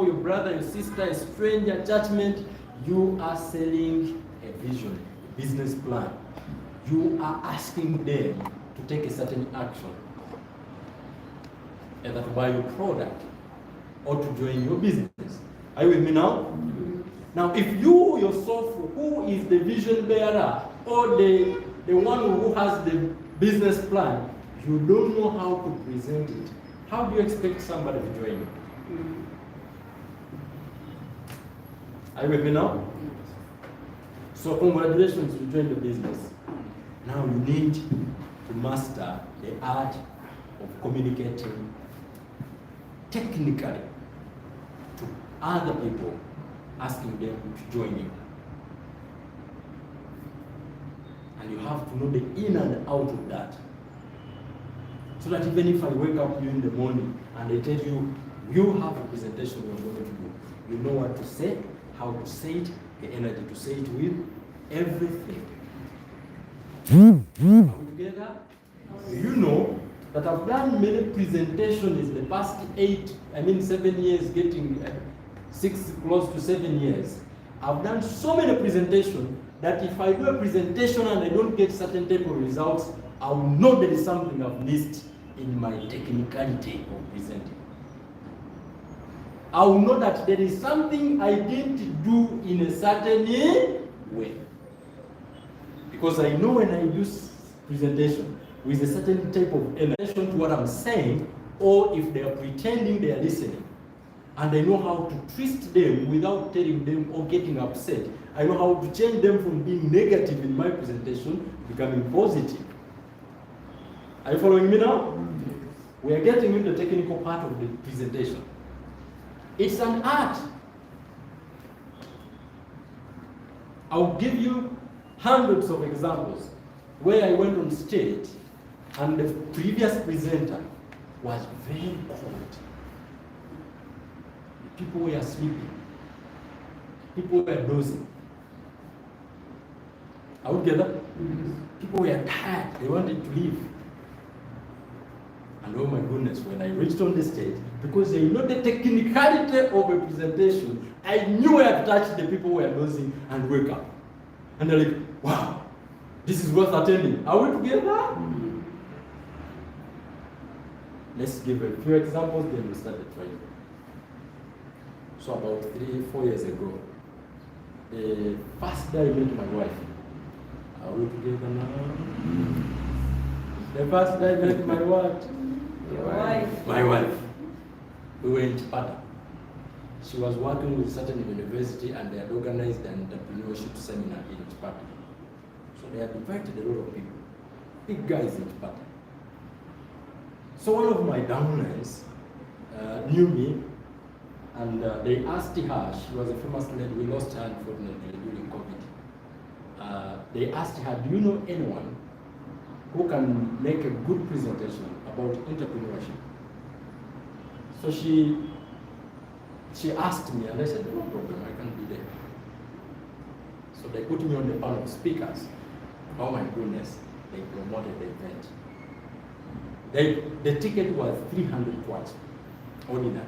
neighbor, your brother, your sister, a stranger, judgment. You are selling a vision, a business plan. You are asking them to take a certain action, either to buy your product or to join your business. Are you with me now? Now, if you yourself, who is the vision bearer or the one who has the business plan, you don't know how to present it, how do you expect somebody to join you? Are you with me now? So congratulations, you joined the business. Now you need to master the art of communicating technically to other people, asking them to join you. And you have to know the in and out of that. So that even if I wake up you in the morning and I tell you, you have a presentation you're going to do, you know what to say, how to say it, the energy to say it with, everything. Are we together? You know that I've done many presentations in the past 7 years, getting 6 close to 7 years. I've done so many presentations that if I do a presentation and I don't get certain type of results, I will know there is something I've missed in my technicality of presenting. I will know that there is something I didn't do in a certain way. Because I know when I do presentation with a certain type of energy to what I'm saying, or if they are pretending they are listening, and I know how to twist them without telling them or getting upset. I know how to change them from being negative in my presentation to becoming positive. Are you following me now? We are getting into the technical part of the presentation. It's an art. I'll give you hundreds of examples where I went on stage and the previous presenter was very cold. People were sleeping. People were dozing. Are we together? People were tired. They wanted to leave. And oh my goodness, when I reached on the stage, because I know the technicality of a presentation, I knew I had touched the people who were dozing and wake up. And they're like, wow, this is worth attending. Are we together? Let's give a few examples, then we start the training. So about 3-4 years ago, the first day I met my wife. Are we together now? The first day I met my what? Your wife. My wife. We were in Japan. She was working with certain university and they had organized an entrepreneurship seminar in Japan. So they had invited a lot of people, big guys in Japan. So one of my downlines knew me, and they asked her, she was a famous lady, we lost her unfortunately during COVID. They asked her, do you know anyone who can make a good presentation about entrepreneurship? So she asked me, and I said, no problem, I can be there. So they put me on the panel of speakers. Oh my goodness, they promoted the event. The ticket was 300 kwacha, ordinary.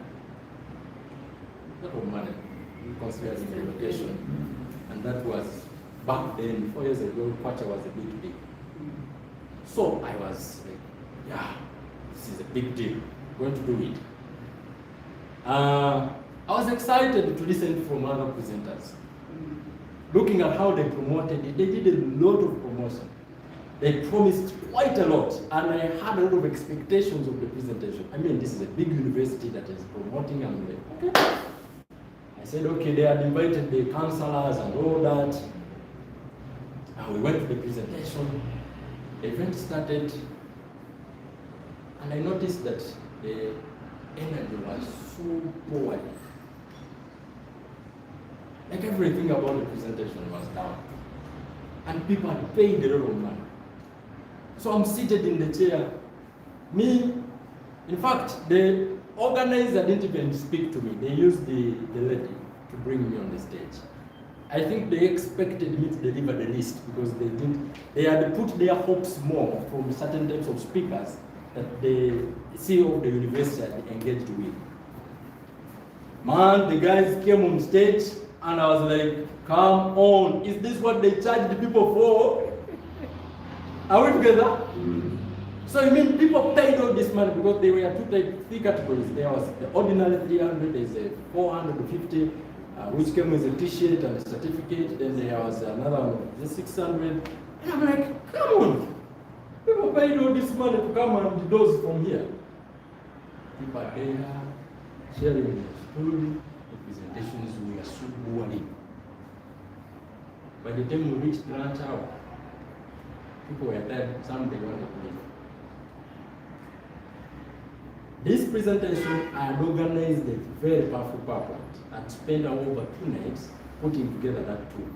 That was money, considering the location. And that was, back then, 4 years ago, kwacha was a big deal. So I was like, yeah, this is a big deal, I'm going to do it. I was excited to listen from other presenters. Looking at how they promoted it, they did a lot of promotion. They promised quite a lot, and I had a lot of expectations of the presentation. I mean, this is a big university that is promoting, and like, okay. I said, okay, they had invited the counselors and all that. And we went to the presentation. The event started, and I noticed that the energy was so poor. Like everything about the presentation was down. And people had paid a lot of money. So I'm seated in the chair. Me, in fact, the organizer didn't even speak to me. They used the lady to bring me on the stage. I think they expected me to deliver the list because they had put their hopes more from certain types of speakers that the CEO of the university had engaged with. Man, the guys came on stage and I was like, come on, is this what they charge the people for? Are we together? So you mean people paid all this money because there were three categories. There was the ordinary 300, there's a 450, which came with a t-shirt and a certificate. Then there was another one, the 600. And I'm like, come on. People paid all this money to come and endorse from here. People are there, sharing their story, the presentations were so boring. By the time we reached lunch hour, people were dead, some they wanted to leave. This presentation, I had organized a very powerful PowerPoint and spent over 2 nights putting together that tool.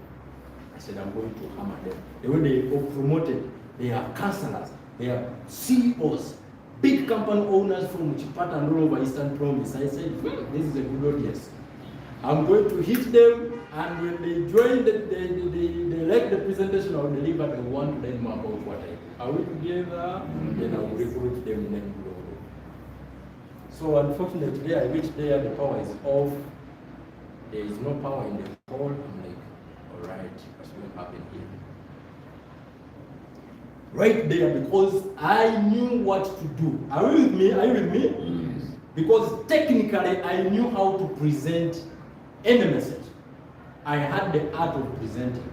I said, I'm going to hammer them. The way they are promoted, they are counselors, they are CEOs, big company owners from Chipata and all over Eastern Province. I said, this is a good audience. I'm going to hit them, and when they join, they like the presentation, I'll deliver the one to them about what I do. Are we together? Then I will recruit them in any way. So unfortunately, I reached there, the power is off. There is no power in the hall. I'm like, all right, what's going to happen here? Right there, because I knew what to do. Are you with me? Are you with me? Yes. Because technically, I knew how to present any message. I had the art of presenting.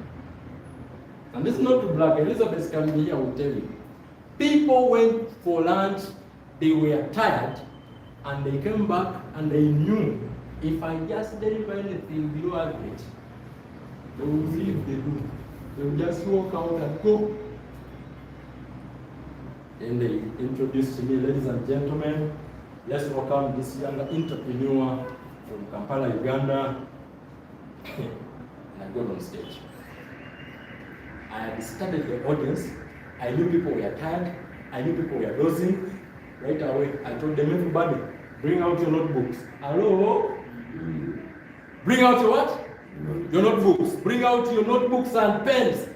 And this is not to brag. Elizabeth can be here, I will tell you. People went for lunch, they were tired, and they came back and they knew if I just deliver anything below average, they will leave the room. They will just walk out and go. Then they introduced to me, ladies and gentlemen, let's welcome this young entrepreneur from Kampala, Uganda. And I got on stage. I had studied the audience. I knew people were tired. I knew people were dozing. Right away, I told them, everybody, bring out your notebooks. Hello? Bring out your what? Your notebooks. Bring out your notebooks and pens.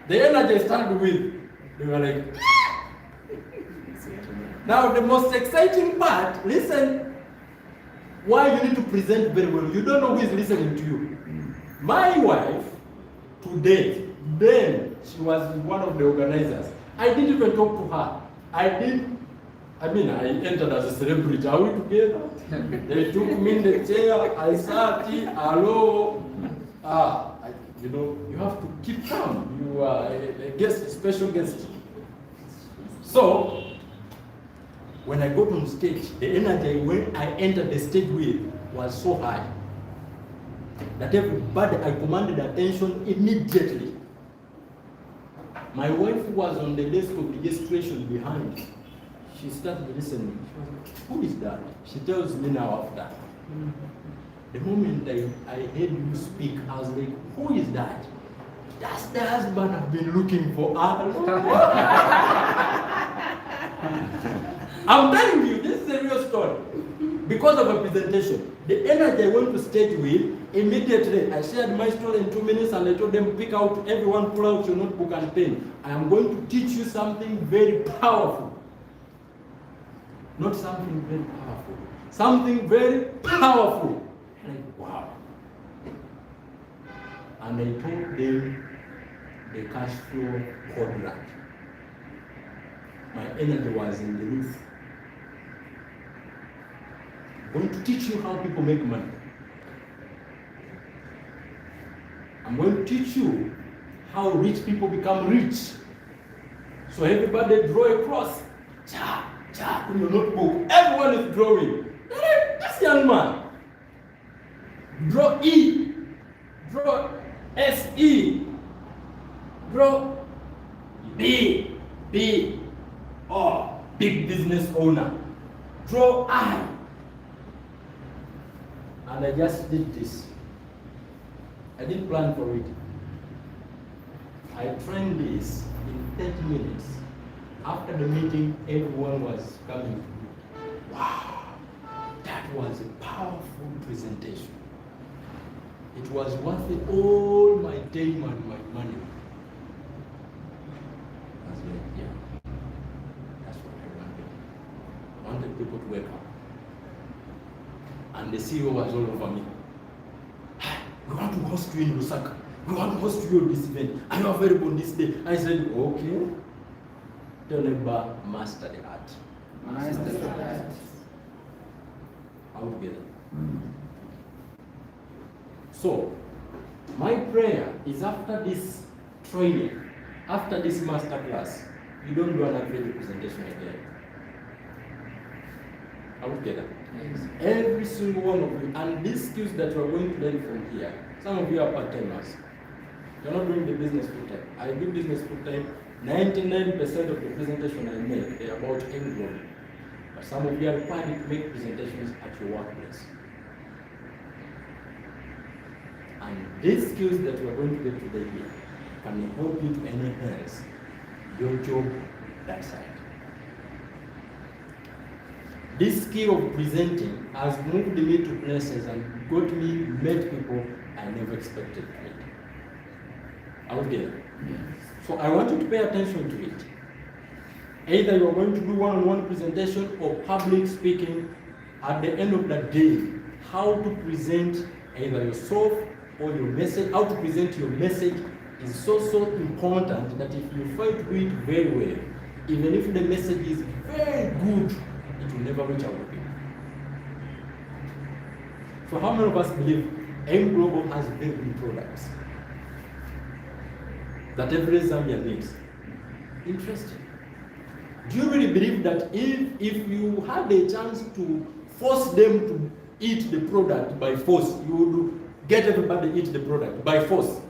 The energy I started with, they were like, now the most exciting part, listen, why you need to present very well. You don't know who is listening to you. My wife, today, then she was one of the organizers. I didn't even talk to her. I entered as a celebrity. Are we together? They took me in the chair. I sat, hello. You have to keep calm. You are a guest, a special guest. So, when I got on stage, the energy when I entered the stage with was so high that everybody, I commanded attention immediately. My wife was on the desk of registration behind. She started listening. She was like, who is that? She tells me now after. The moment I heard you speak, I was like, who is that? That's the husband I've been looking for. I'm telling you, this is a real story. Because of a presentation, the energy I went to stage with, immediately I shared my story in 2 minutes and I told them, pick out, everyone pull out your notebook and pen. I am going to teach you something very powerful. Not something very powerful. Something very powerful. Like, wow. And I told them the cash flow quadrant. My energy was in the roof. I'm going to teach you how people make money. I'm going to teach you how rich people become rich. So everybody draw a cross. Cha, cha, in your notebook. Everyone is drawing. This young man. Draw E. Draw S-E. Draw B. B. Oh, big business owner. Draw I. And I just did this. I didn't plan for it. I trained this in 30 minutes. After the meeting, everyone was coming. Wow, that was a powerful presentation. It was worth it all my time and my money. I was like, yeah, that's what I wanted. I wanted people to wake up. And and the CEO was all over me. We want to host you in Lusaka. We want to host you on this event. Are you available on this day? I said, okay. Tell neighbor, master the art. Master the art. All together. So, my prayer is after this training, after this master class, you don't do an average presentation again. Are we together? Yes. Every single one of you, and these skills that you are going to learn from here, some of you are part-timers. You're not doing the business full-time. I do business full-time. 99% of the presentation I make, they are about end-goal. But some of you are required to make presentations at your workplace. And these skills that we are going to get today here can help you to enhance your job that side. This skill of presenting has moved me to places and got me met people I never expected to meet. Out there. Yes. So I want you to pay attention to it. Either you're going to do one-on-one presentation or public speaking. At the end of the day, how to present either yourself or your message, how to present your message is so important that if you fail to do it very well, even if the message is very good, it will never reach out to people. So how many of us believe M Global has very good products that every Zambian needs? Interesting. Do you really believe that if you had a chance to force them to eat the product by force, you would get everybody to eat the product by force?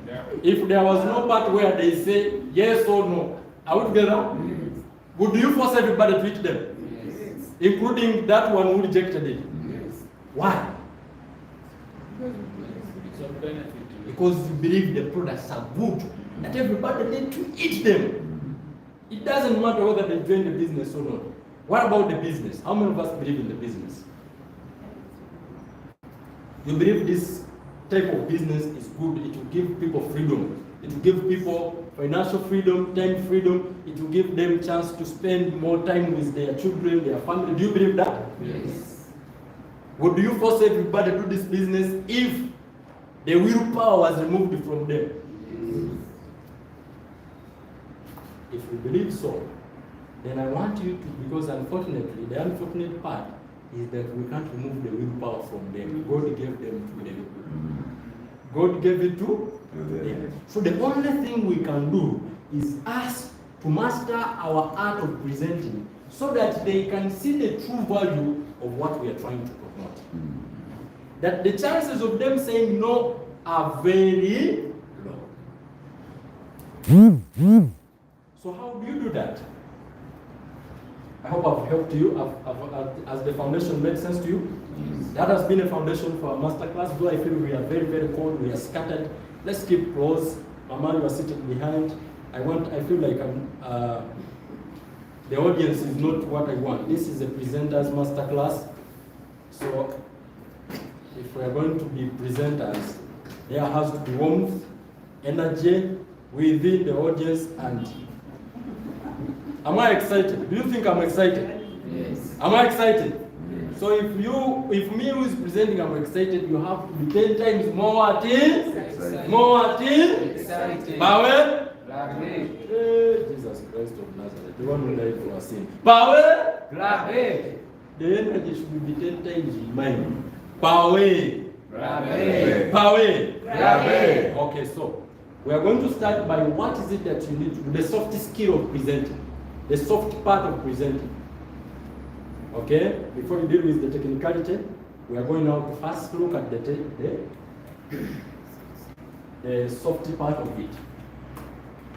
Yeah. If there was no part where they say yes or no, are we together? Yes. Would you force everybody to eat them? Yes. Including that one who rejected it? Yes. Why? It's of benefit to you. Because you believe the products are good, that everybody needs to eat them. It doesn't matter whether they join the business or not. What about the business? How many of us believe in the business? You believe this type of business is good, it will give people freedom. It will give people financial freedom, time freedom. It will give them a chance to spend more time with their children, their family. Do you believe that? Yes. Would you force everybody to do this business if the willpower was removed from them? Yes. If you believe so, then I want you to, because unfortunately, the unfortunate part is that we can't remove the willpower from them. God gave them to them. God gave it to them. So the only thing we can do is ask to master our art of presenting so that they can see the true value of what we are trying to promote. That the chances of them saying no are very low. So how do you do that? I hope I've helped you. Has the foundation made sense to you? Yes. That has been a foundation for our masterclass. Though I feel we are very, very cold, we are scattered. Let's keep close. Mama, you are sitting behind. I feel like the audience is not what I want. This is a presenter's masterclass. So if we are going to be presenters, there has to be warmth, energy within the audience. And am I excited? Do you think I'm excited? Yes. Am I excited? Yes. So if me who is presenting I'm excited, you have to be 10 times more Excited. more Excited. Power. Grave. Jesus Christ of Nazareth, the one who died for our sin. Power. Grave. The energy should be 10 times mine. Power. Grave. Power. Grave. Okay, so we are going to start by what is it that you need to do, the soft skill of presenting, the soft part of presenting. Okay, before you deal with the technicality, we are going now to first look at the soft part of it.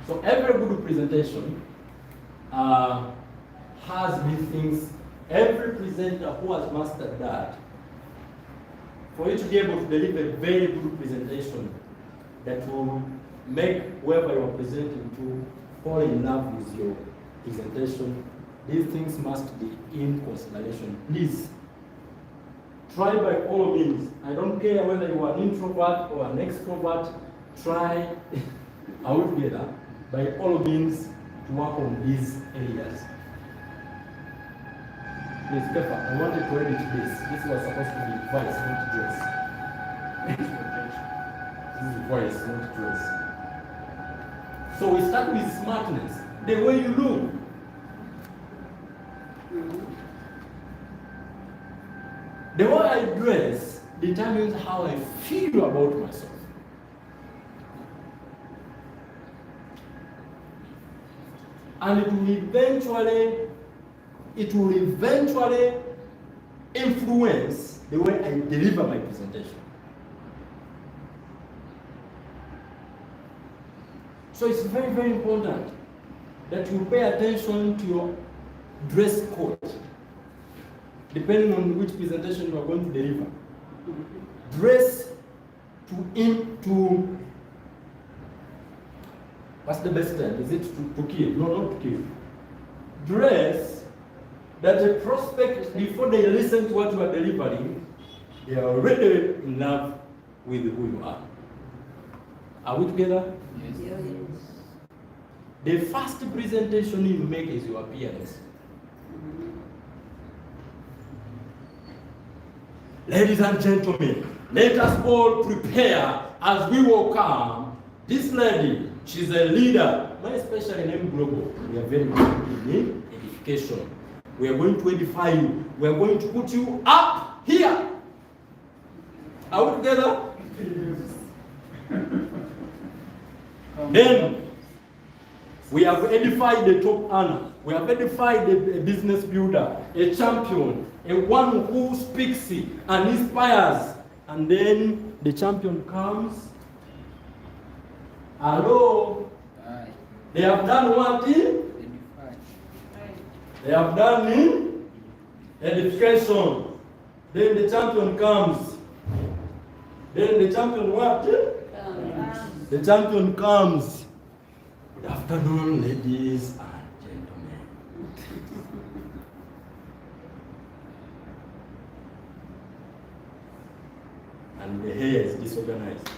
So every good presentation has these things. Every presenter who has mastered that, for you to be able to deliver a very good presentation that will make whoever you are presenting to fall in love with your presentation, these things must be in consideration. Please, try by all means. I don't care whether you are an introvert or an extrovert, try out together by all means to work on these areas. Please, Pepper, I wanted to edit this. This was supposed to be voice, not dress. This is voice, not dress. So we start with smartness, the way you look. The way I dress determines how I feel about myself. And it will eventually influence the way I deliver my presentation. So it's very, very important that you pay attention to your dress code, depending on which presentation you are going to deliver. Dress to what's the best term? Is it to kill? No, not to kill. Dress that the prospect, before they listen to what you are delivering, they are already in love with who you are. Are we together? Yes. The first presentation you make is your appearance. Ladies and gentlemen, let us all prepare as we welcome this lady. She's a leader. My special name Global. We are very good in edification. We are going to edify you. We are going to put you up here. Are we together? Then we have edified the top earner. We have edified a business builder, a champion, a one who speaks and inspires. And then the champion comes. Hello. Aye. They have done what? They have done in edification. Then the champion comes. Then the champion what? The champion comes. Good afternoon, ladies and gentlemen. And the hair is disorganized.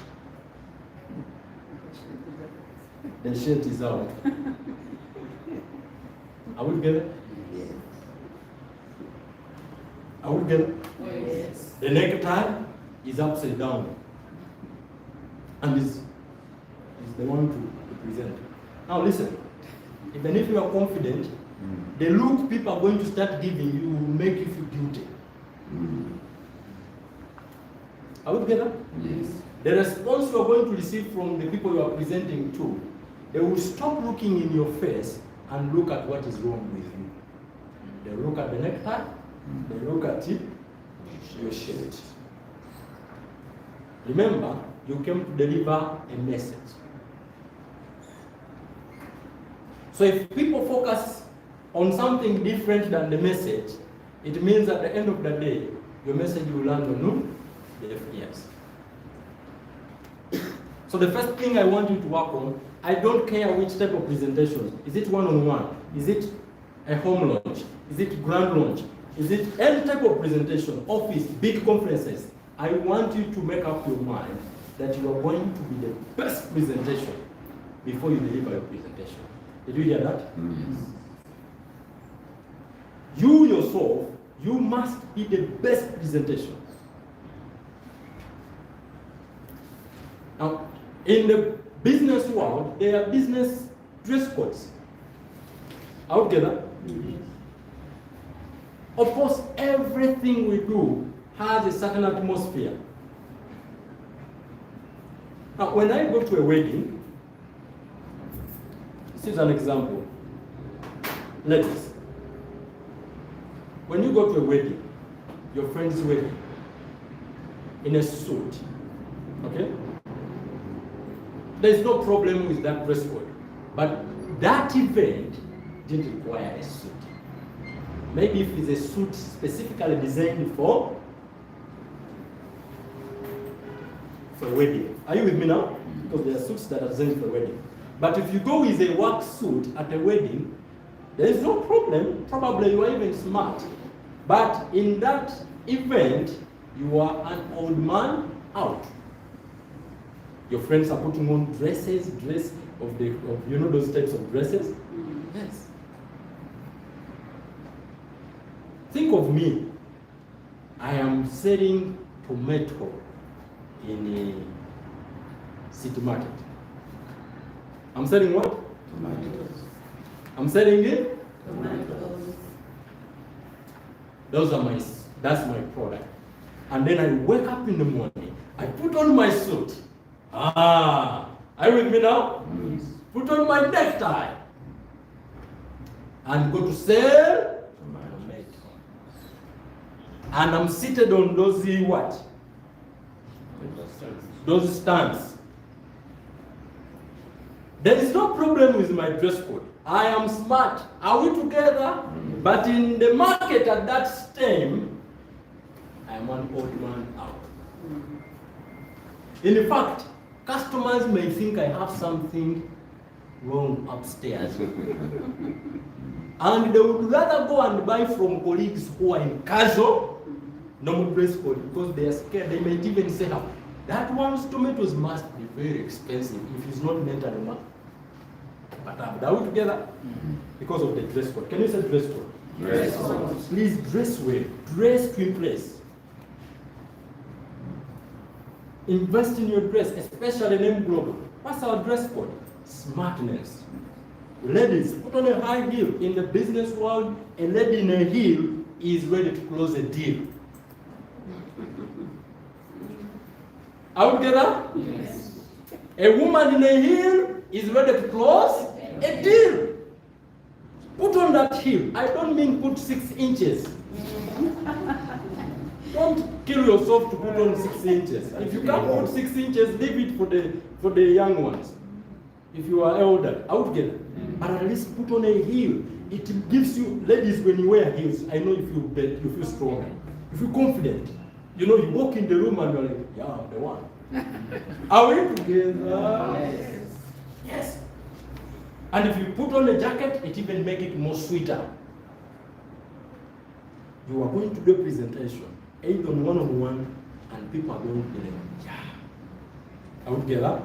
The shirt is out. Are we together? Yes. Are we together? Yes. The necktie is upside down. And is the one to present. Now listen, even if you are confident, the look people are going to start giving you will make you feel guilty. Are we together? Yes. The response you are going to receive from the people you are presenting to, they will stop looking in your face and look at what is wrong with you. They look at the necktie, they look at it, your shirt. Remember, you came to deliver a message. So if people focus on something different than the message, it means at the end of the day, your message will land on deaf ears. So the first thing I want you to work on, I don't care which type of presentation. Is it one-on-one? Is it a home launch? Is it grand launch? Is it any type of presentation, office, big conferences? I want you to make up your mind that you are going to be the best presentation before you deliver your presentation. Did you hear that? Yes. You yourself, you must be the best presentation. Now, in the business world, there are business dress codes. Are we together? Yes. Of course, everything we do has a certain atmosphere. Now, when I go to a wedding, this is an example. Ladies, when you go to a wedding, your friend's wedding, in a suit, okay? There's no problem with that dress code. But that event didn't require a suit. Maybe if it's a suit specifically designed for a wedding. Are you with me now? Because there are suits that are designed for a wedding. But if you go with a work suit at a wedding, there is no problem. Probably you are even smart. But in that event, you are an old man out. Your friends are putting on dress of those types of dresses. Yes. Think think of me. I am selling tomato in a city market. I'm selling what? Tomatoes. I'm selling it. Tomatoes. That's my product. And then I wake up in the morning. I put on my suit. Are you with me now? Yes. Put on my necktie. And go to sell. And I'm seated on those what? Those stands. There is no problem with my dress code. I am smart. Are we together? But in the market at that time, I am one odd man out. In fact, customers may think I have something wrong upstairs. And they would rather go and buy from colleagues who are in casual, normal dress code, because they are scared. They might even say, that one's tomatoes must be very expensive if it's not mentally marked. But are we together? Because of the dress code. Can you say dress code? Dress code. Please dress well. Dress to impress. Invest in your dress, especially name global. What's our dress code? Smartness. Ladies, put on a high heel. In the business world, a lady in a heel is ready to close a deal. Are we together? Yes. A woman in a heel is ready to close a deal. Put on that heel. I don't mean put 6 inches. Don't kill yourself to put on 6 inches. If you can't put 6 inches, leave it for the young ones. If you are elder, out together. But at least put on a heel. It gives you, ladies, when you wear heels, I know you feel stronger. You feel confident. You know, you walk in the room and you're like, yeah, I'm the one. Are we together? Yes. Yes. And if you put on a jacket, it even makes it more sweeter. You are going to do a presentation, either on one-on-one, and people are going to be like, yeah. Are we together?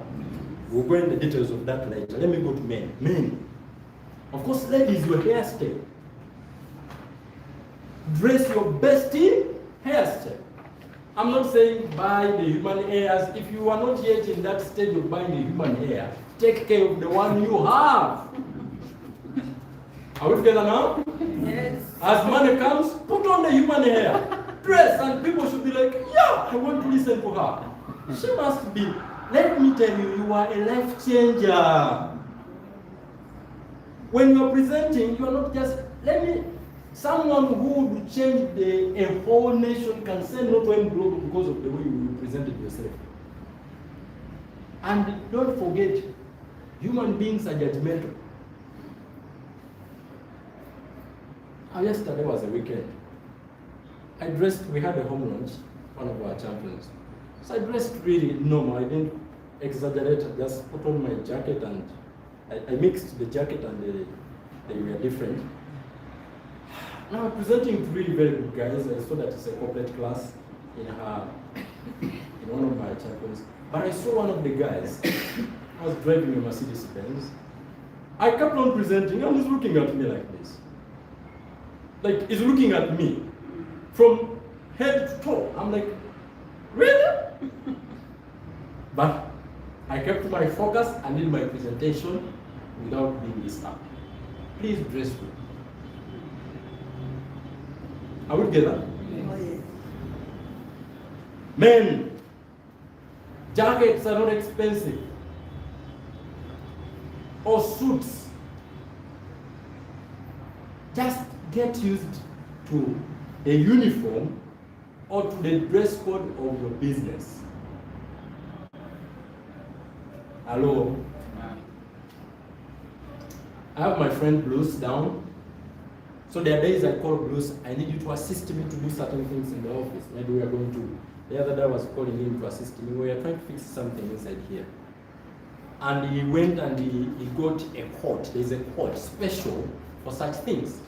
We'll go into the details of that later. Let me go to men. Men. Of course, ladies, your hairstyle. Dress your bestie hairstyle. I'm not saying buy the human hairs. If you are not yet in that stage of buying the human hair, take care of the one you have. Are we together now? Yes. As money comes, put on the human hair. Dress, and people should be like, yeah, I want to listen to her. She must be. Let me tell you, you are a life changer. When you are presenting, you are not just, someone who would change a whole nation can send not one global because of the way you presented yourself. And don't forget, human beings are judgmental. Yesterday was a weekend. We had a home lunch, one of our champions. So I dressed really normal. I didn't exaggerate. I just put on my jacket and I mixed the jacket and they were different. Now I'm presenting to really very good guys. I saw that it's a corporate class in one of my champions. But I saw one of the guys. I was driving a Mercedes Benz. I kept on presenting and he's looking at me like this. Like he's looking at me from head to toe. I'm like, really? But I kept my focus and did my presentation without being disturbed. Please dress well. Are we together? Yes. Men, jackets are not expensive. Or suits. Just get used to a uniform or to the dress code of your business. Hello? I have my friend Bruce down. So there are days I call Bruce, I need you to assist me to do certain things in the office. Maybe we are going to, the other day I was calling him to assist me. We are trying to fix something inside here. And he went and he got a coat. There's a coat special for such things.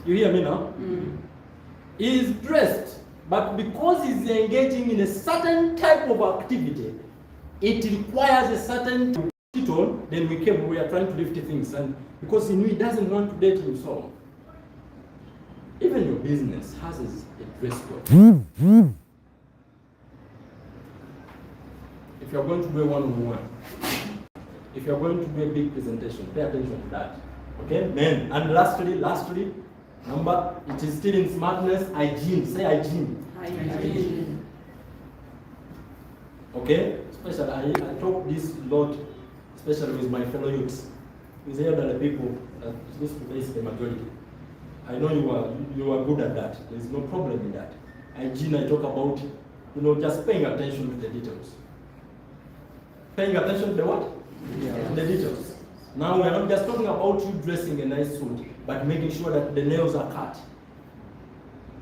You hear me now? Mm. He is dressed, but because he's engaging in a certain type of activity, it requires a certain tone. Then we are trying to lift things, and because he knew he doesn't want to date himself. Even your business has a dress code. If you're going to do a one-on-one, if you're going to do a big presentation, pay attention to that. Okay, men. And lastly, number, it is still in smartness, hygiene. Say hygiene. Hygiene. Okay? Especially, I talk this a lot, especially with my fellow youths. With the elderly people, this is the majority. I know you are good at that. There is no problem in that. Hygiene, I talk about, just paying attention to the details. Paying attention to the what? Yeah. The details. Now we are not just talking about you dressing a nice suit, but making sure that the nails are cut.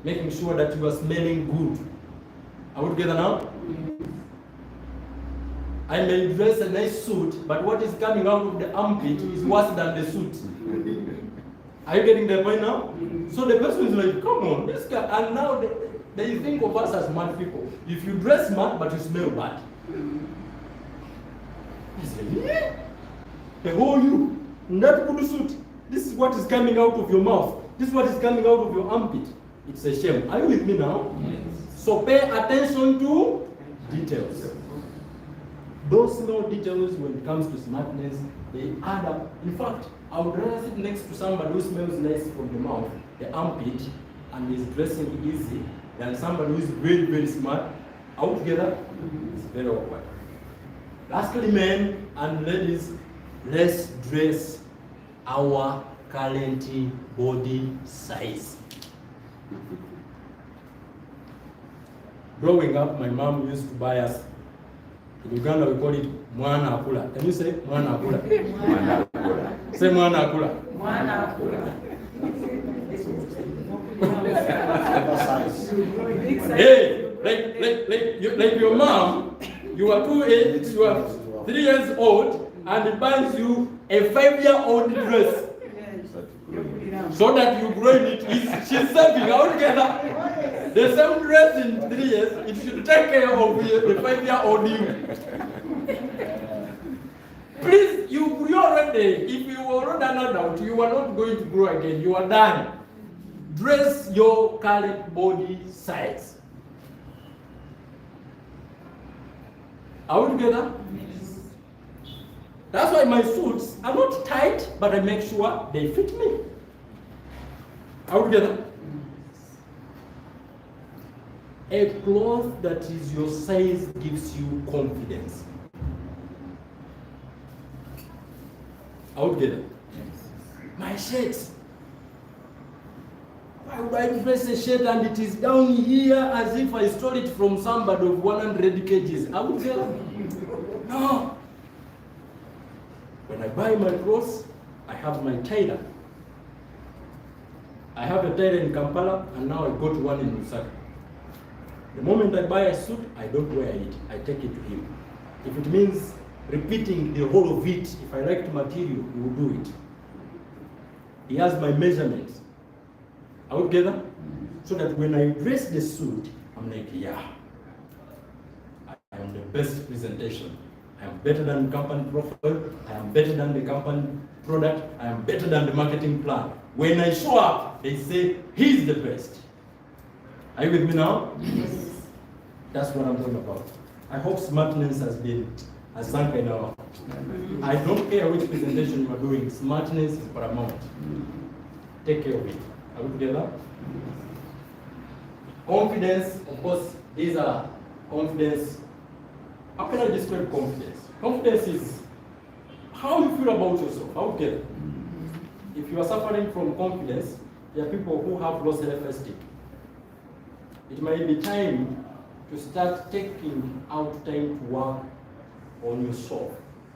Making sure that you are smelling good. Are we together now? I may dress a nice suit, but what is coming out of the armpit is worse than the suit. Are you getting the point now? So the person is like, come on, this guy, and now they think of us as mad people. If you dress smart, but you smell bad. I say, yeah. The whole you, in that good suit, this is what is coming out of your mouth. This is what is coming out of your armpit. It's a shame. Are you with me now? Yes. So pay attention to details. Those small details, when it comes to smartness, they add up. In fact, I would rather sit next to somebody who smells nice from the mouth, the armpit, and is dressing easy, than somebody who is very, very smart. Out together, it's very awkward. Lastly, men and ladies, let's dress our current body size. Growing up, my mom used to buy us, in Uganda we call it mwana akula. Can you say mwana akula? Mwana akula. Say mwana akula. Mwana akula. Hey, like your mom, you are 3 years old, and it buys you a 5-year-old dress. So that you grow in it. She's saving out together. The same dress in 3 years, it should take care of the 5-year-old you. Please, you already, if you are not an adult, you are not going to grow again. You are done. Dress your current body size. Are we together? Yes. That's why my suits are not tight, but I make sure they fit me. Are we together? A cloth that is your size gives you confidence. Are we together? Yes. My shirts. Why would I dress a shirt and it is down here as if I stole it from somebody of 100 kgs? I would tell them, no. When I buy my clothes, I have my tailor. I have a tailor in Kampala, and now I got one in Lusaka. The moment I buy a suit, I don't wear it. I take it to him. If it means repeating the whole of it, if I like the material, he will do it. He has my measurements. Are we together? So that when I dress the suit, I'm like, yeah, I am the best presentation. I am better than the company profile. I am better than the company product. I am better than the marketing plan. When I show up, they say, he's the best. Are you with me now? Yes. That's what I'm talking about. I hope smartness has sunk in our heart. I don't care which presentation you are doing. Smartness is paramount. Take care of it. Are we together? Confidence, of course, these are confidence. How can I describe confidence? Confidence is how you feel about yourself. How we get it? If you are suffering from confidence, there are people who have low self-esteem. It might be time to start taking out time to work on yourself,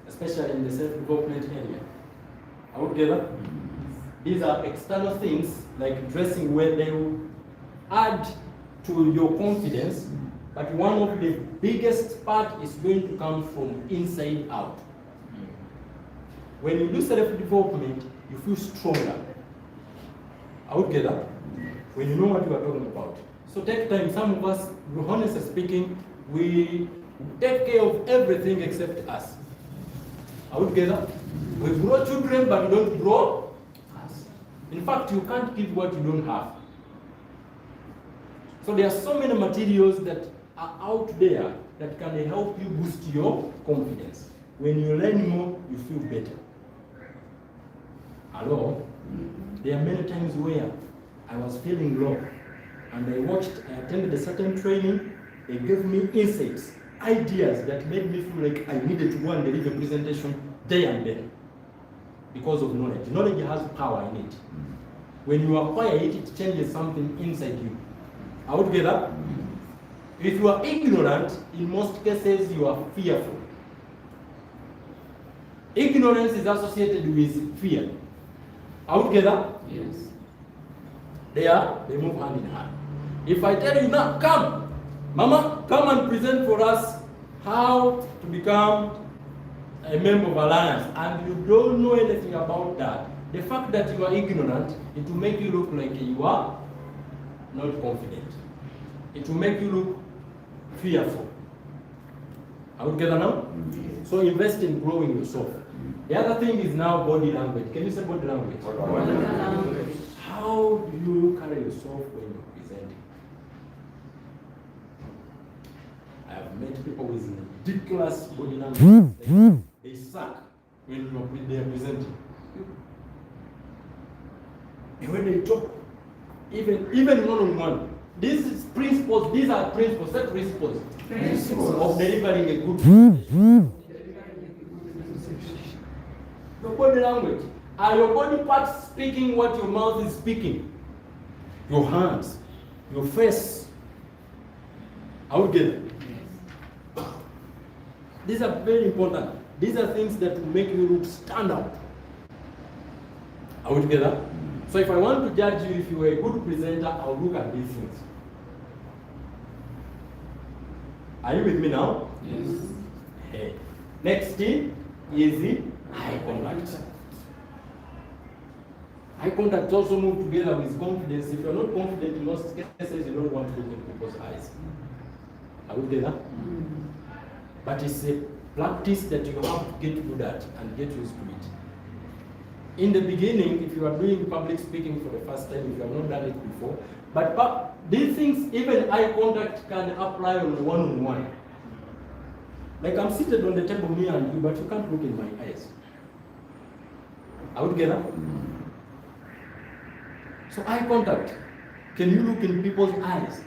especially in the self-development area. Are we together? These are external things like dressing where they will add to your confidence, but one of the biggest part is going to come from inside out. When you do self-development, you feel stronger. Are we together? When you know what you are talking about. So take time. Some of us, honestly speaking, we take care of everything except us. Are we together? We grow children, but we don't grow us. In fact, you can't give what you don't have. So there are so many materials that are out there that can help you boost your confidence. When you learn more, you feel better. Hello? There are many times where I was feeling low, and I attended a certain training. They gave me insights, ideas that made me feel like I needed to go and deliver a presentation there and then because of knowledge. Knowledge has power in it. When you acquire it, it changes something inside you. Are we together? If you are ignorant, in most cases you are fearful. Ignorance is associated with fear. Are we together? Yes. They move hand in hand. If I tell you now, come, Mama, come and present for us how to become a member of Alliance, and you don't know anything about that, the fact that you are ignorant, it will make you look like you are not confident. It will make you look fearful. Are we together now? So invest in growing yourself. The other thing is now body language. Can you say body language? Body language. How do you carry yourself when you're presenting? I have met people with ridiculous body language. They suck when they are presenting. And when they talk, even one-on-one, these are principles, set principles of delivering a good presentation. Your body language. Are your body parts speaking what your mouth is speaking? Your hands, your face. Are we together? These are very important. These are things that will make you look stand out. Are we together? So if I want to judge you if you are a good presenter, I'll look at these things. Are you with me now? Yes. Okay. Next thing is the eye contact. Eye contact also moves together with confidence. If you're not confident in most cases, you don't want to look in people's eyes. Are we together? But it's a practice that you have to get good at and get used to it. In the beginning, if you are doing public speaking for the first time, if you have not done it before, but these things, even eye contact can apply on a one-on-one. Like I'm seated on the table near you, but you can't look in my eyes. Are we together? So eye contact. Can you look in people's eyes?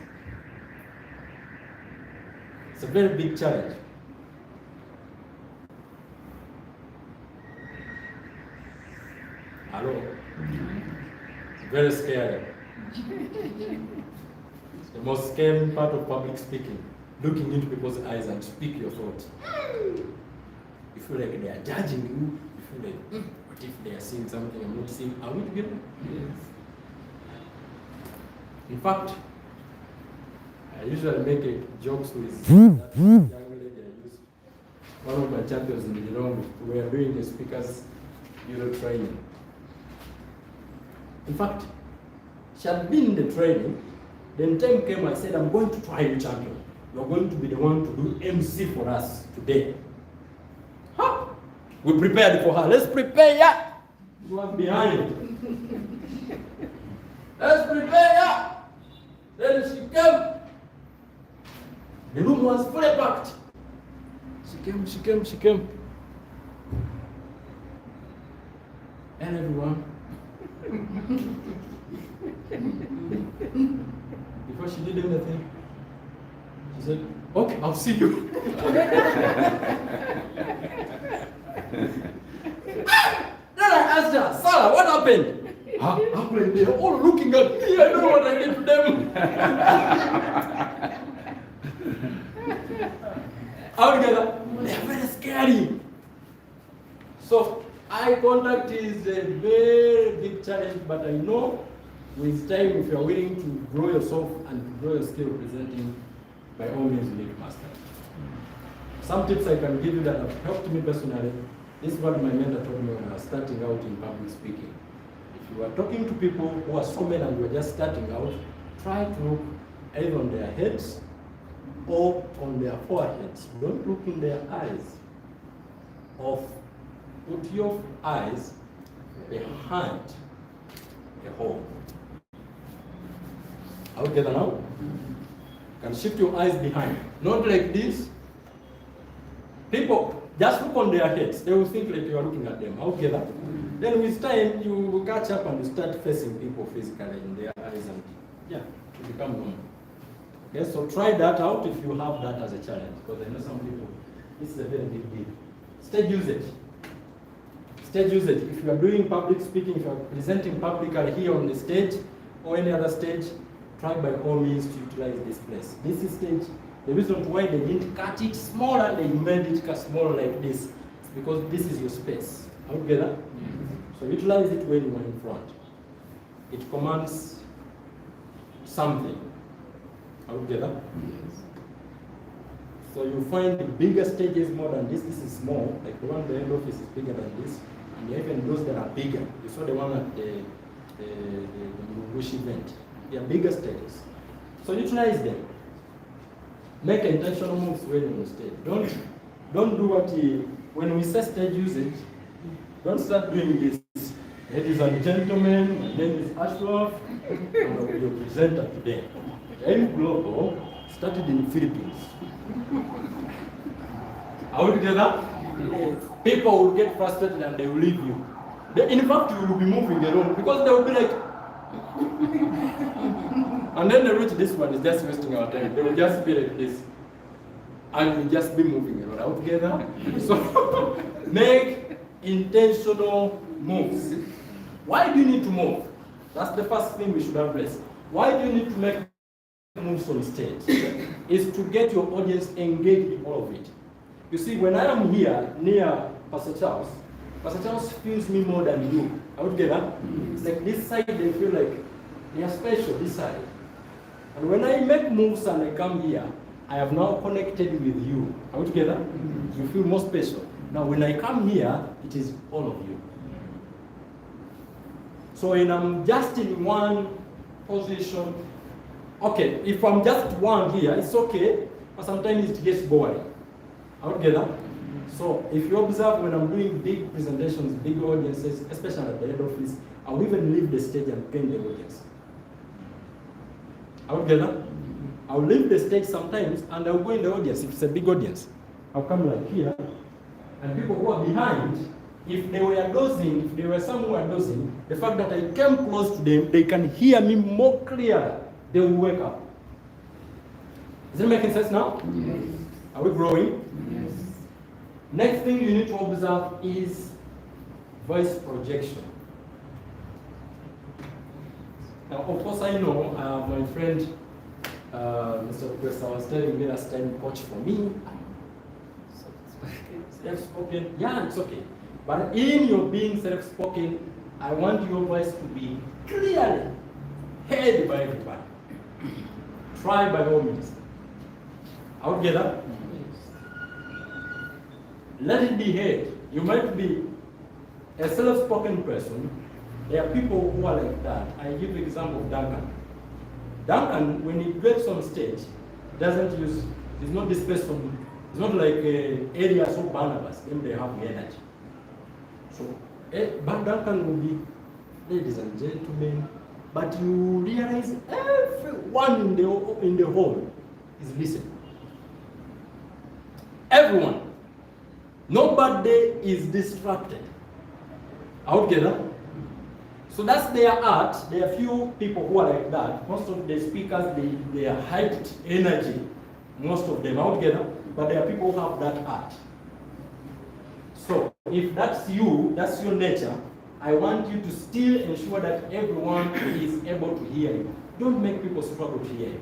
It's a very big challenge. Hello? It's very scary. It's the most scary part of public speaking. Looking into people's eyes and speak your thoughts. You feel like they are judging you. You feel like, what if they are seeing something I'm not seeing? Are we together? Yes. In fact, I usually make jokes with that young lady I used. One of my champions in the room, we were doing a speaker's Euro training. In fact, she had been in the training. Then time came, I said, I'm going to try you, champion. You're going to be the one to do MC for us today. Huh? We prepared for her. Let's prepare, yeah. She was behind. Let's prepare, yeah. Then she came. The room was fully packed. She came. And everyone. Before she did anything, she said, okay, I'll see you. Then I asked her, Sarah, what happened? Happened? They're all looking at me. I don't know what I did to them. All together, they're very scary. So eye contact is a very big challenge, but I know with time, if you are willing to grow yourself and to grow your skill presenting, by all means you need to master it. Some tips I can give you that have helped me personally. This is what my mentor told me when I was starting out in public speaking. If you are talking to people who are so many and you are just starting out, try to look either on their heads or on their foreheads. Don't look in their eyes. Put your eyes behind the hole. Are we together now? Can shift your eyes behind. Not like this. People just look on their heads. They will think like you are looking at them. Are we together? Then with time, you will catch up and you start facing people physically in their eyes and yeah, to become normal. Okay, so try that out if you have that as a challenge. Because I know some people, this is a very big deal. Stage usage. Stage usage. If you are doing public speaking, if you are presenting publicly here on the stage or any other stage, try by all means to utilize this place. This is stage. The reason why they didn't cut it smaller, they made it cut smaller like this, is because this is your space. Are we together? So utilize it when you are in front. It commands something. Are we together? So you find the bigger stages more than this. This is small, like the one in the head office is bigger than this. And even those that are bigger. You saw the one at the Bush event. They are bigger stages. So utilize them. Make intentional moves when you're on stage. Don't do what when we say stage usage, don't start doing this. Ladies and gentlemen, my name is Ashraf, and I'll be your presenter today. DAY1 Global started in the Philippines. Are we together? Yes. People will get frustrated and they will leave you. In fact, you will be moving alone because they will be like, and then they reach this one, is just wasting our time. They will just be like this. And we'll just be moving around. Out together. So make intentional moves. Why do you need to move? That's the first thing we should address. Why do you need to make moves on stage? Is to get your audience engaged in all of it. You see, when I am here near Pastor Charles feels me more than you. Are we together? It's like this side, they feel like they are special, this side. And when I make moves and I come here, I have now connected with you. Are we together? You feel more special. Now when I come here, it is all of you. So when I'm just in one position, okay, if I'm just one here, it's okay, but sometimes it gets boring. Are we together? So if you observe when I'm doing big presentations, big audiences, especially at the head office, I'll even leave the stage and paint the audience. Are we together? I'll leave the stage sometimes and I'll go in the audience if it's a big audience. I'll come like here, and people who are behind, if they were dozing, if they were somewhere dozing, the fact that I came close to them, they can hear me more clearly. They will wake up. Is it making sense now? Yes. Are we growing? Yes. Next thing you need to observe is voice projection. Now, of course, I know my friend, Mr. Professor, was telling me last time, coach for me. Self-spoken, yeah, it's okay. But in your being self-spoken, I want your voice to be clearly heard by everybody. Try by all means. Are we together? Let it be heard. You might be a self-spoken person. There are people who are like that. I give the example of Duncan. Duncan, when he gets on stage, doesn't use, he's not this person, it's not like Elias or Barnabas, then they have the energy. So, but Duncan will be, ladies and gentlemen, but you realize everyone in the hall is listening. Everyone. Nobody is distracted. Out together. So that's their art. There are few people who are like that. Most of the speakers, they are hyped energy. Most of them out together. But there are people who have that art. So if that's you, that's your nature, I want you to still ensure that everyone is able to hear you. Don't make people struggle to hear you.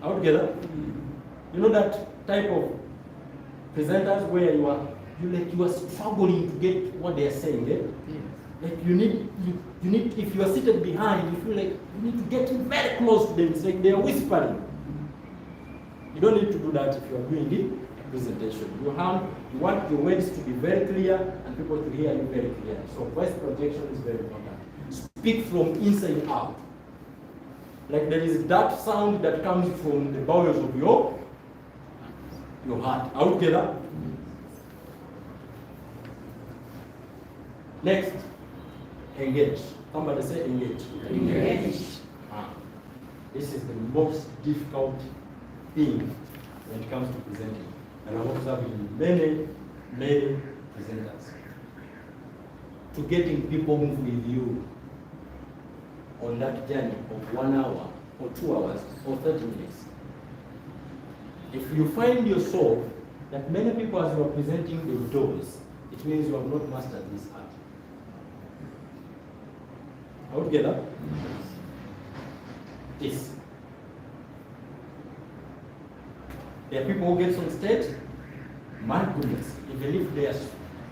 Out together? You know that type of presenters where you are struggling to get what they are saying, eh? Yes. Like you need, if you are seated behind, you feel like you need to get very close to them. It's like they are whispering. You don't need to do that if you are doing the presentation. You want your words to be very clear and people to hear you very clearly. So voice projection is very important. Speak from inside out. Like there is that sound that comes from the bowels of your heart. Are we together? Next, engage. Somebody say engage. Engage. This is the most difficult thing when it comes to presenting. And I'm observing many presenters. To getting people move with you on that journey of 1 hour or 2 hours or 30 minutes. If you find yourself that many people as you are presenting the doors, it means you have not mastered this art. Are we together? Yes. There are people who get on stage, my goodness, even if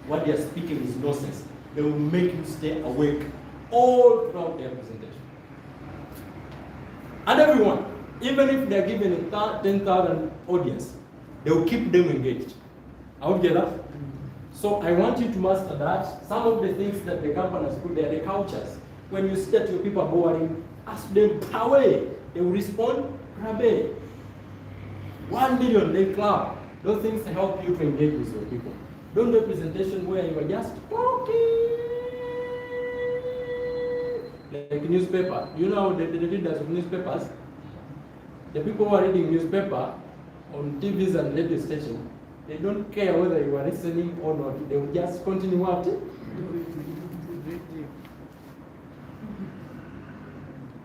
what they are speaking is nonsense, they will make you stay awake all throughout their presentation. And everyone, even if they are given a 10,000 audience, they will keep them engaged. Are we together? So I want you to master that. Some of the things that the company has put there, the cultures. When you see that your people are boring, ask them away. They will respond, Rabbe. 1 million, they clap. Those things help you to engage with your people. Don't do a presentation where you are just talking. Like newspaper. You know the readers of newspapers? The people who are reading newspaper on TVs and radio stations, they don't care whether you are listening or not. They will just continue what?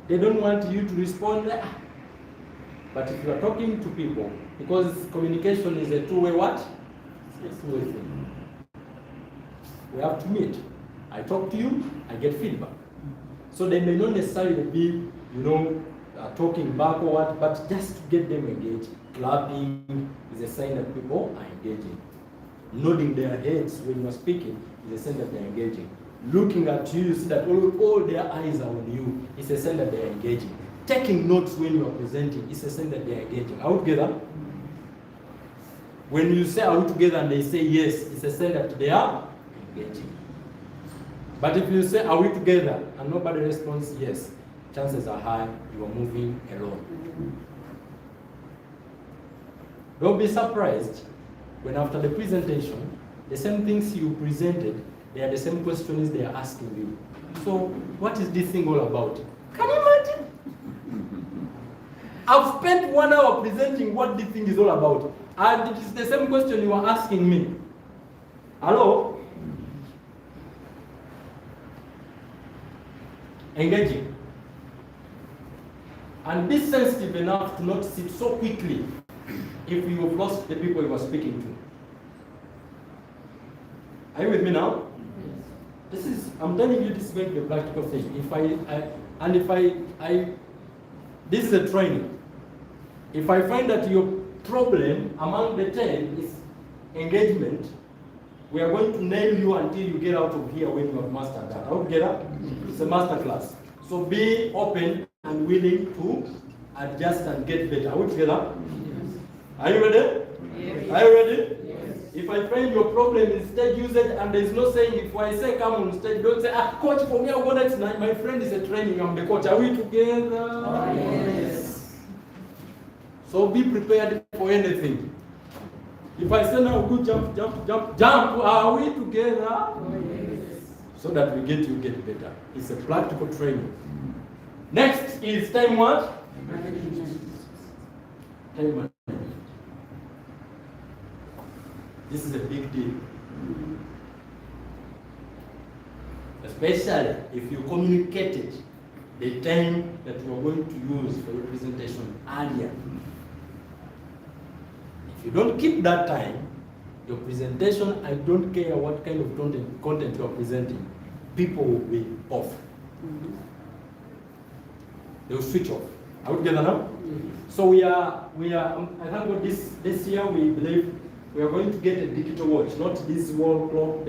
They don't want you to respond. But if you are talking to people, because communication is a two-way what? It's a two-way thing. We have to meet. I talk to you, I get feedback. So they may not necessarily be, talking back or what, but just to get them engaged. Clapping is a sign that people are engaging. Nodding their heads when you are speaking is a sign that they are engaging. Looking at you, you see that all their eyes are on you. It's a sign that they are engaging. Taking notes when you are presenting is a sign that they are engaging. Are we together? When you say are we together and they say yes, it's a sign that they are engaging. But if you say are we together and nobody responds yes, chances are high you are moving alone. Don't be surprised when after the presentation, the same things you presented, they are the same questions they are asking you. So what is this thing all about? Can you imagine? I've spent 1 hour presenting what this thing is all about. And it is the same question you are asking me. Hello? Engaging. And be sensitive enough to not sit so quickly if you have lost the people you are speaking to. Are you with me now? Yes. I'm telling you, this is going to be a practical thing. This is a training. If I find that your problem among the 10 is engagement, we are going to nail you until you get out of here when you have mastered that. Are we together? It's a master class. So be open and willing to adjust and get better. Are we together? Yes. Are you ready? Yes. Are you ready? Yes. If I find your problem is stage usage and there is no saying, if I say come on stage, don't say, coach, for me, I want it tonight. My friend is a training, I'm the coach. Are we together? Oh, yes. So be prepared for anything. If I say now, good jump, are we together? Oh, yes. So that we get better. It's a practical training. Next is time what? Management. Time management. This is a big deal. Especially if you communicated the time that you are going to use for your presentation earlier. If you don't keep that time, your presentation, I don't care what kind of content you are presenting, people will be off. Mm-hmm. They will switch off. Are we together now? Mm-hmm. So we are. I thank God this year we believe we are going to get a digital watch, not this wall clock.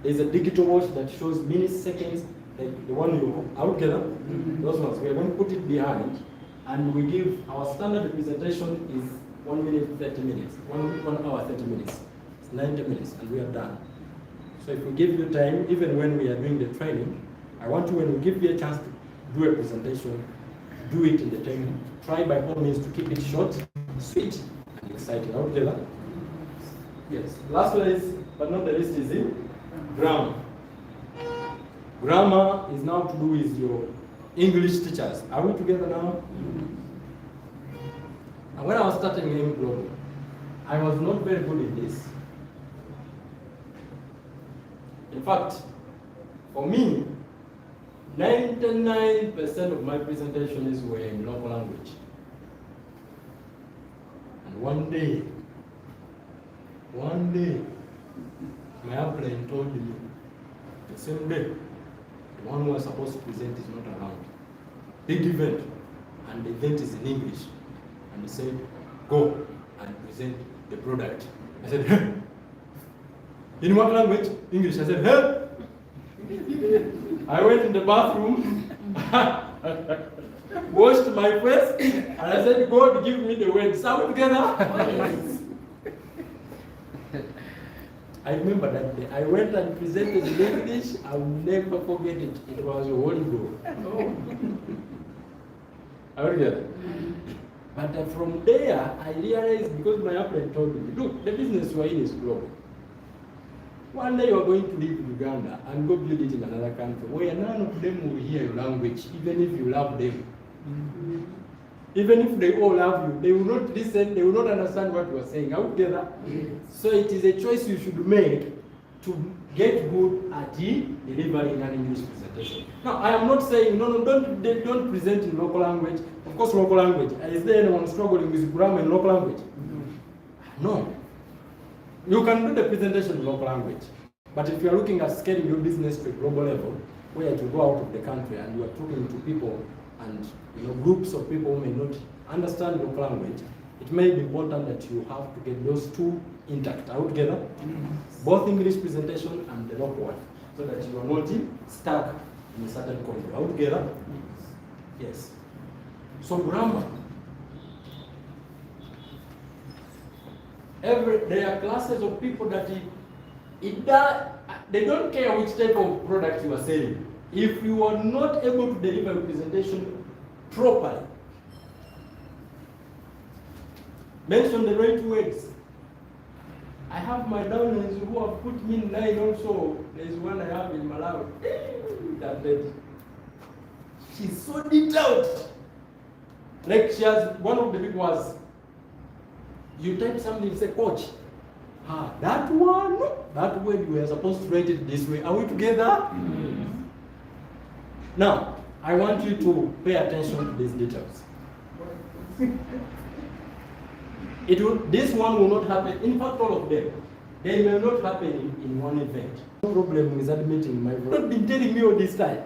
There's a digital watch that shows milliseconds, like the one you are together. Mm-hmm. Those ones we are going to put it behind, and we give our standard presentation is 1 minute 30 minutes, 1 hour 30 minutes. It's 90 minutes, and we are done. So if we give you time, even when we are doing the training, I want you, when we give you a chance to do a presentation, do it in the training. Try by all means to keep it short, sweet, and exciting. Are we together? Yes. Last one but not the least, is grammar. Grammar is now to do with your English teachers. Are we together now? Mm-hmm. And when I was starting AIM Global, I was not very good in this. In fact, for me, 99% of my presentations were in local language. And one day, my airplane told me, the same day, the one who was supposed to present is not around. Big event, and the event is in English. And he said, go and present the product. I said, huh? In what language? English. I said, huh? I went in the bathroom, washed my face, and I said, God, give me the words. Are we together? I remember that day. I went and presented in English. I will never forget it. It was a Holy Ghost. Are we together? But from there, I realized, because my friend told me, look, the business we're in is global. One day you're going to leave Uganda and go build it in another country where none of them will hear your language, even if you love them. Mm-hmm. Even if they all love you, they will not listen, they will not understand what you are saying. Are we together? Yes. So it is a choice you should make to get good at delivering an English presentation. Now, I am not saying, no, don't present in local language. Of course, local language. Is there anyone struggling with grammar in local language? No. You can do the presentation in local language. But if you are looking at scaling your business to a global level, where you go out of the country and you are talking to people and groups of people who may not understand local language, it may be important that you have to get those two intact. Are we together? Mm-hmm. Both English presentation and the local one, so that you are not stuck in a certain country. Are we together? Yes. So grammar. There are classes of people that they don't care which type of product you are selling. If you are not able to deliver a presentation properly, mention the right words. I have my downlines who have put me in line also. There's one I have in Malawi. That lady. She's so detailed. Like she has, one of the big was, you type something, say, coach, that one, that word we are supposed to write it this way. Are we together? Mm-hmm. Now, I want you to pay attention to these details. This one will not happen. In fact, all of them, they may not happen in one event. No problem with admitting my voice. I've not been telling me all this time.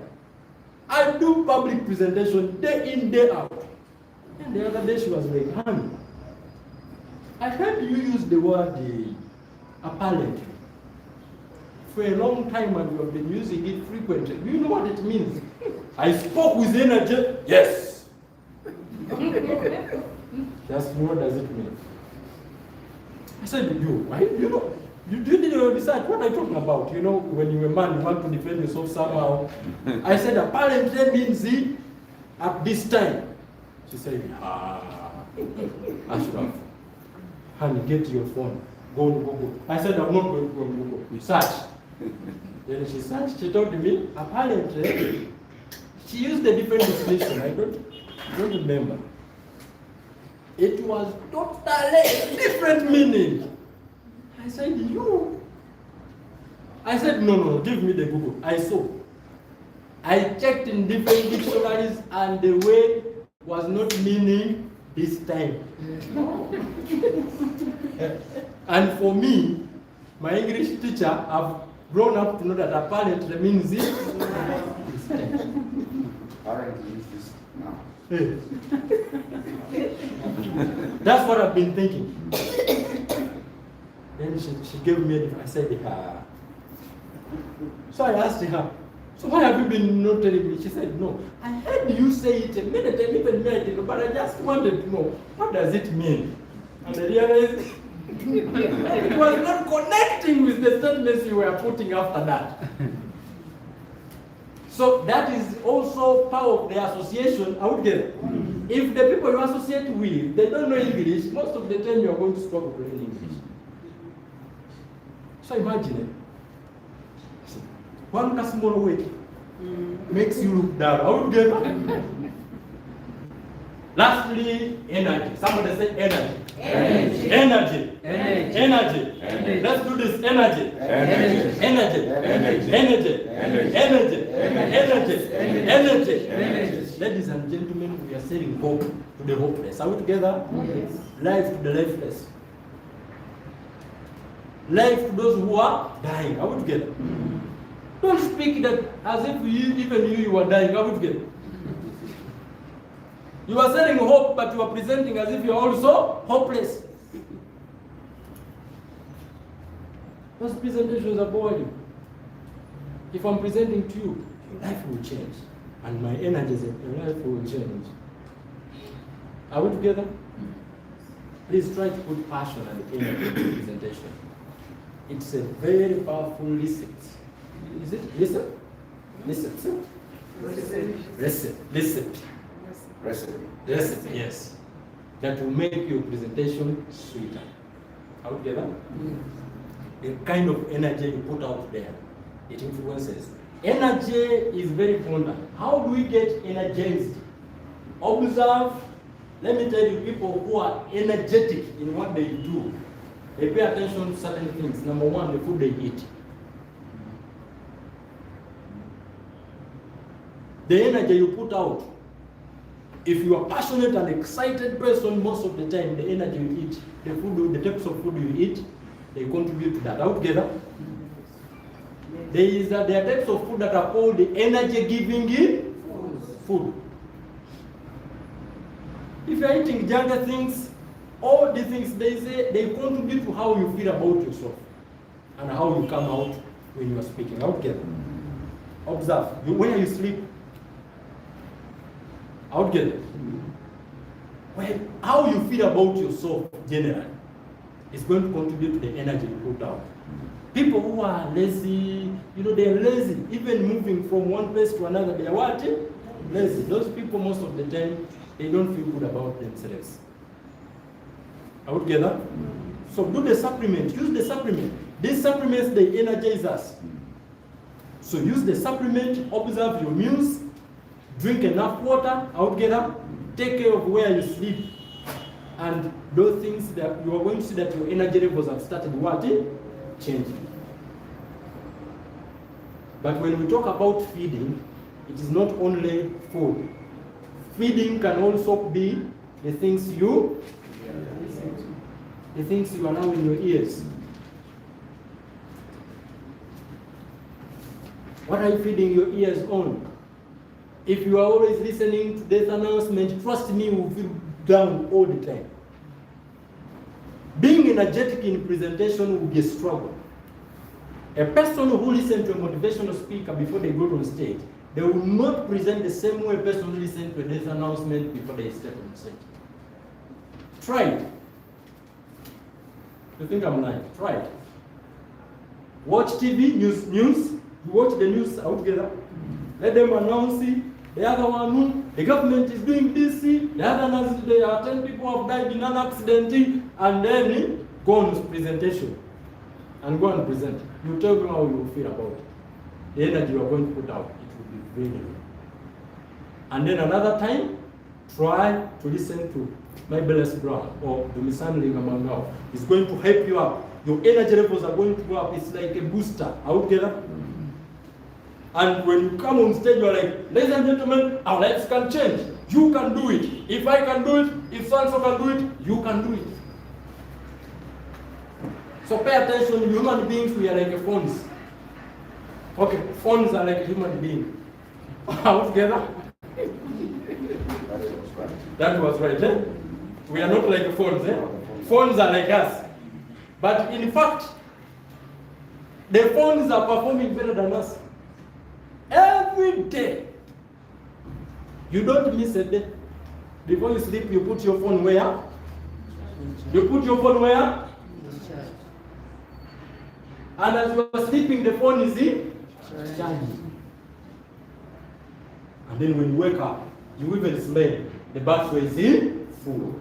I do public presentation day in, day out. And the other day she was like, honey, I heard you use the word apparently for a long time and you have been using it frequently. Do you know what it means? I spoke with energy. Yes. Just what does it mean? I said, you did your research. What are you talking about? When you're a man, you want to defend yourself somehow. I said, apparently means at this time. She said, Ashraf, honey, get your phone. Go. I said, I'm not going to go Google. Research. Then she searched, she told me, apparently, she used a different definition. I don't remember. It was totally different meaning. I said, I said, no, give me the Google. I saw. I checked in different dictionaries and the word was not meaning this time. And for me, my English teacher, I've grown up to know that apparently means this time. Apparently means this now. That's what I've been thinking. Then she gave me a, I said, So I asked her, so why have you been not telling me? She said, no. I heard you say it a minute and even me I didn't know, but I just wanted to know, what does it mean? And I realized it was not connecting with the statements you were putting after that. So that is also part of the association out there. If the people you associate with, they don't know English, most of the time you are going to struggle to learn English. So imagine it. One small weight makes you look down. Out there. Lastly, energy. Somebody say energy. Energy. Energy. Energy. Energy. Energy. Let's do this. Energy. Energy. Energy. Energy. Energy. Energy. Energy. Energy. Energy. Ladies and gentlemen, we are selling hope to the hopeless. Are we together? Yes. Life to the lifeless. Life to those who are dying. Are we together? Don't speak that as if you are dying. Are we together? You are selling hope, but you are presenting as if you are also hopeless. Those presentations are boring. If I'm presenting to you, your life will change. And my energies in your life will change. Are we together? Please try to put passion and energy in the presentation. It's a very powerful recipe. Is it? Listen? Listen. Recipe. Recipe, yes. That will make your presentation sweeter. Are we together? The kind of energy you put out there, it influences. Energy is very important. How do we get energized? Observe. Let me tell you, people who are energetic in what they do, they pay attention to certain things. Number one, the food they eat. The energy you put out. If you are passionate and excited person, most of the time, the energy you eat, the food, the types of food you eat, they contribute to that. Are we together? There are types of food that are called the energy-giving food. If you are eating jungle things, all the things they say, they contribute to how you feel about yourself and how you come out when you are speaking. Are we together? Observe. When you sleep, out together. Well, how you feel about yourself generally is going to contribute to the energy you put out. People who are lazy, they're lazy. Even moving from one place to another, they are what? Lazy. Those people, most of the time, they don't feel good about themselves. Are we together? So do the supplement. Use the supplement. These supplements, they energize us. So use the supplement, observe your meals, drink enough water, out together, take care of where you sleep. And those things that you are going to see that your energy levels have started changing. But when we talk about feeding, it is not only food. Feeding can also be the things you allow in your ears. What are you feeding your ears on? If you are always listening to this announcement, trust me, you will feel down all the time. Being energetic in presentation will be a struggle. A person who listens to a motivational speaker before they go on stage, they will not present the same way a person who listens to this announcement before they step on stage. Try it. You think I'm lying? Try it. Watch TV, news. You watch the news out together. Let them announce it. The other one, the government is doing this. The other one, there are 10 people have died in an accident. And then go on presentation. And go and present. You tell them how you feel about it. The energy you are going to put out, it will be very low. And then another time, try to listen to my blessed brother or the Misandling among now. It's going to help you up. Your energy levels are going to go up. It's like a booster. Are we together? And when you come on stage, you are like, ladies and gentlemen, our lives can change. You can do it. If I can do it, if so-and-so can do it, you can do it. So pay attention, human beings, we are like phones. Okay, phones are like a human being. Are we together? That was right. Eh? We are not like phones. Eh? Phones are like us. But in fact, the phones are performing better than us. Every day. You don't miss a day. Before you sleep, you put your phone where? You put your phone where? And as you are sleeping, the phone is in charging. And then when you wake up, you even smell the battery is in full.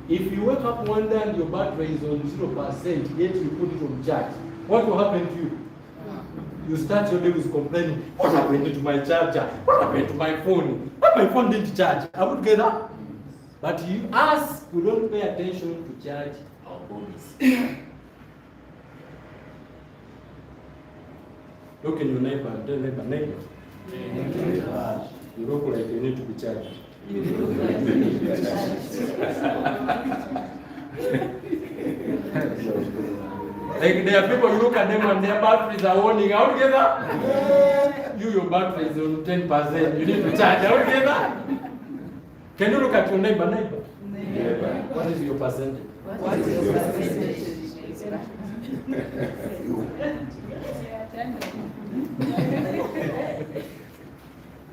If you wake up one day and your battery is on 0%, yet you put it on charge, what will happen to you? you start your day with complaining, what happened to my charger? What happened to my phone? Why my phone didn't charge? Are we together? But us, we don't pay attention to charge our bodies. Look in your neighbor and tell neighbor. You look like you need to be charged. Like there are people, you look at them and their batteries are warning out together. Your battery is on 10%. You need to charge out together. Can you look at your neighbor? What is your percentage? What is your percentage?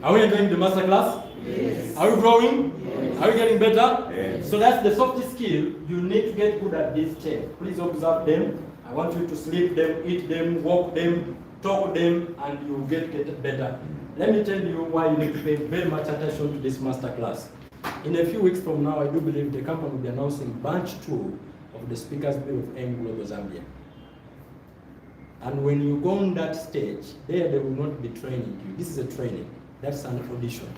Are we enjoying the master class? Yes. Are we growing? Yes. Are we getting better? Yes. So that's the soft skill. You need to get good at this chain. Please observe them. I want you to sleep them, eat them, walk them, talk them, and you get better. Let me tell you why you need to pay very much attention to this master class. In a few weeks from now, I do believe the company will be announcing batch 2 of the Speakers Bill of AIM Global Zambia. And when you go on that stage, they will not be training you. This is a training. That's an audition.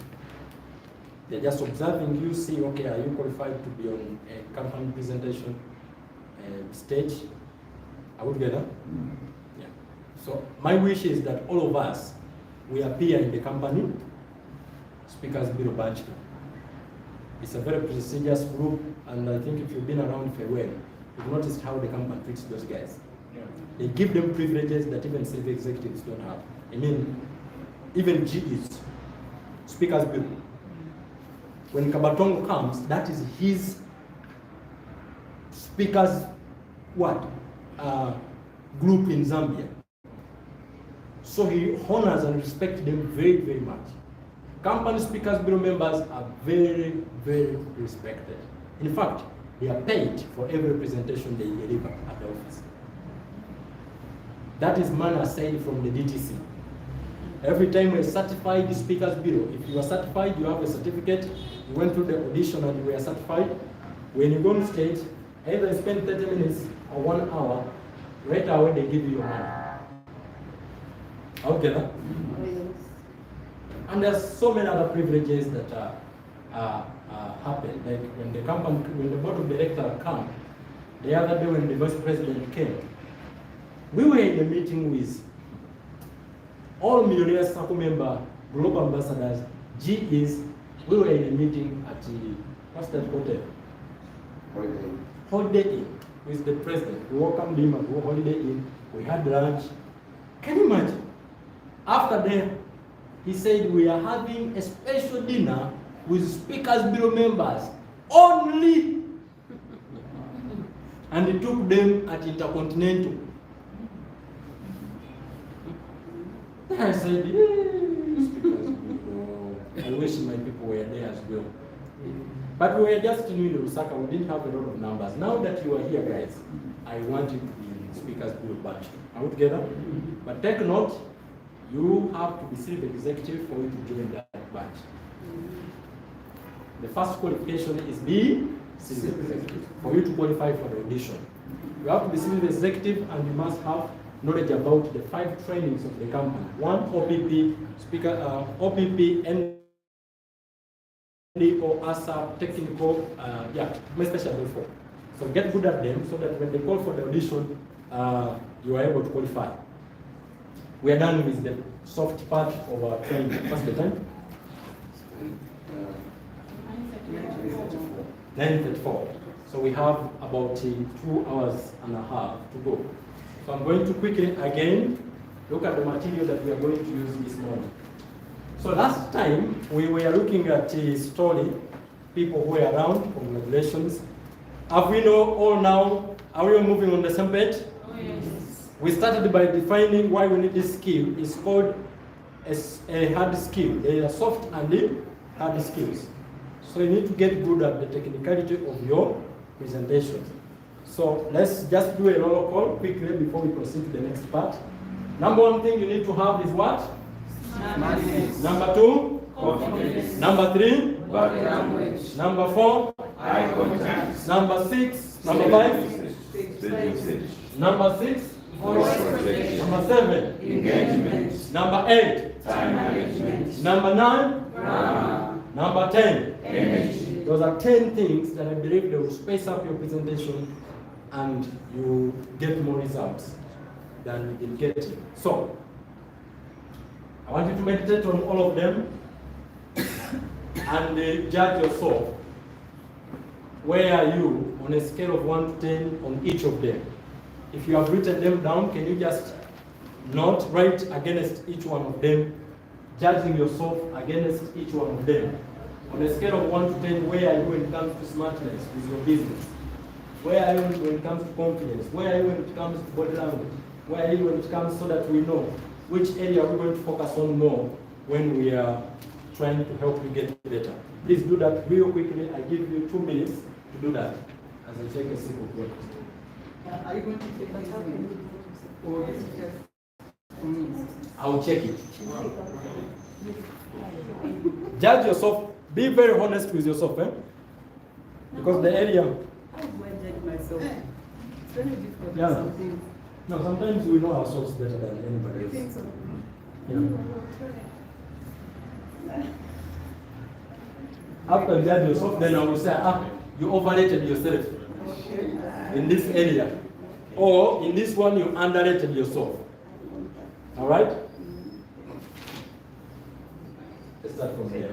They're just observing you, see, okay, are you qualified to be on a company presentation stage? Are we together? Yeah. So my wish is that all of us, we appear in the company Speakers Bureau Batch. It's a very prestigious group, and I think if you've been around for a while, you've noticed how the company treats those guys. Yeah. They give them privileges that even civil executives don't have. I mean, even GEs, Speakers Bureau. When Kabatongo comes, that is his speakers, group in Zambia. So he honors and respects them very, very much. Company Speakers Bureau members are very, very respected. In fact, they are paid for every presentation they deliver at the office. That is money aside from the DTC. Every time we're certified the Speakers Bureau, if you are certified, you have a certificate, you went through the audition and you were certified, when you go on stage, either you spend 30 minutes or 1 hour, right away they give you your money. Okay? And there's so many other privileges that happen. Like when the board of directors come, the other day when the vice president came, we were in a meeting with all Millionaires Circle member, global ambassadors, GEs. We were in a meeting at the, what's that hotel? Holiday Inn with the president. We welcomed him at Holiday Inn. We had lunch. Can you imagine? After that, he said we are having a special dinner with Speakers Bureau members only. And he took them at Intercontinental. I said, Speakers Bureau. I wish my people were there as well. But we were just new in Lusaka, we didn't have a lot of numbers. Now that you are here, guys, I want you to be Speakers Bureau batch. Are we together? But take note, you have to be civil executive for you to join that batch. The first qualification is be civil executive. For you to qualify for the audition, you have to be civil executive and you must have knowledge about the 5 trainings of the company. 1, OPP, OPP, NDO, ASA, technical, especially 4. So get good at them so that when they call for the audition, you are able to qualify. We are done with the soft part of our training. What's the time? 9:34. So we have about 2 hours and a half to go. So I'm going to quickly again look at the material that we are going to use this morning. So last time we were looking at a story, people who were around, congratulations. Have we know all now? Are we all moving on the same page? Oh, yes. We started by defining why we need this skill. It's called a hard skill. There are soft and hard skills. So you need to get good at the technicality of your presentation. So let's just do a roll call quickly before we proceed to the next part. Number 1 thing you need to have is what? Smartness. Number 2? Confidence. Number 3? Body language. Number 4? Eye contact. Number 6? Number 5? Speaking stage. Number 6? Voice projection. Number 7. Engagement. Number 8. Time management. Number 9. Grammar. Number 10. Energy. Those are 10 things that I believe they will space up your presentation and you get more results than you can get. So, I want you to meditate on all of them and judge yourself. Where are you on a scale of 1 to 10 on each of them? If you have written them down, can you just not write against each one of them, judging yourself against each one of them? On a scale of 1 to 10, where are you when it comes to smartness with your business? Where are you when it comes to confidence? Where are you when it comes to body language? Where are you when it comes so that we know which area we're going to focus on more when we are trying to help you get better? Please do that real quickly. I give you 2 minutes to do that as I take a sip of water. Are you going to take my time? Or is it just for me? I will check it. Judge yourself. Be very honest with yourself, eh? Because the area. How do I judge myself? It's very difficult. Yeah. Some things. No, sometimes we know ourselves better than anybody You else. think so? Yeah. After you judge yourself, then I will say, you overrated yourself in this area. Or in this one, you underrated yourself. All right? Let's start from here.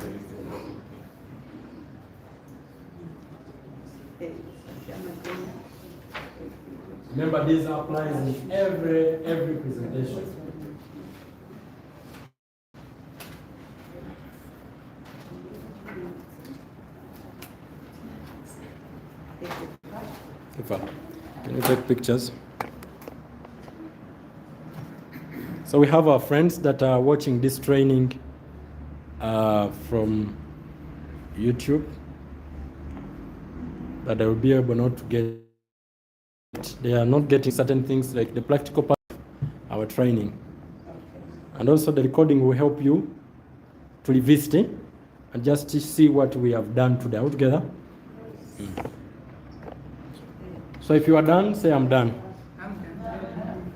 Remember, this applies in every presentation. Can you take pictures? So we have our friends that are watching this training from YouTube, that they will be able not to get. They are not getting certain things like the practical part of our training. And also the recording will help you to revisit it and just to see what we have done today. All together? So if you are done, say I'm done. I'm done.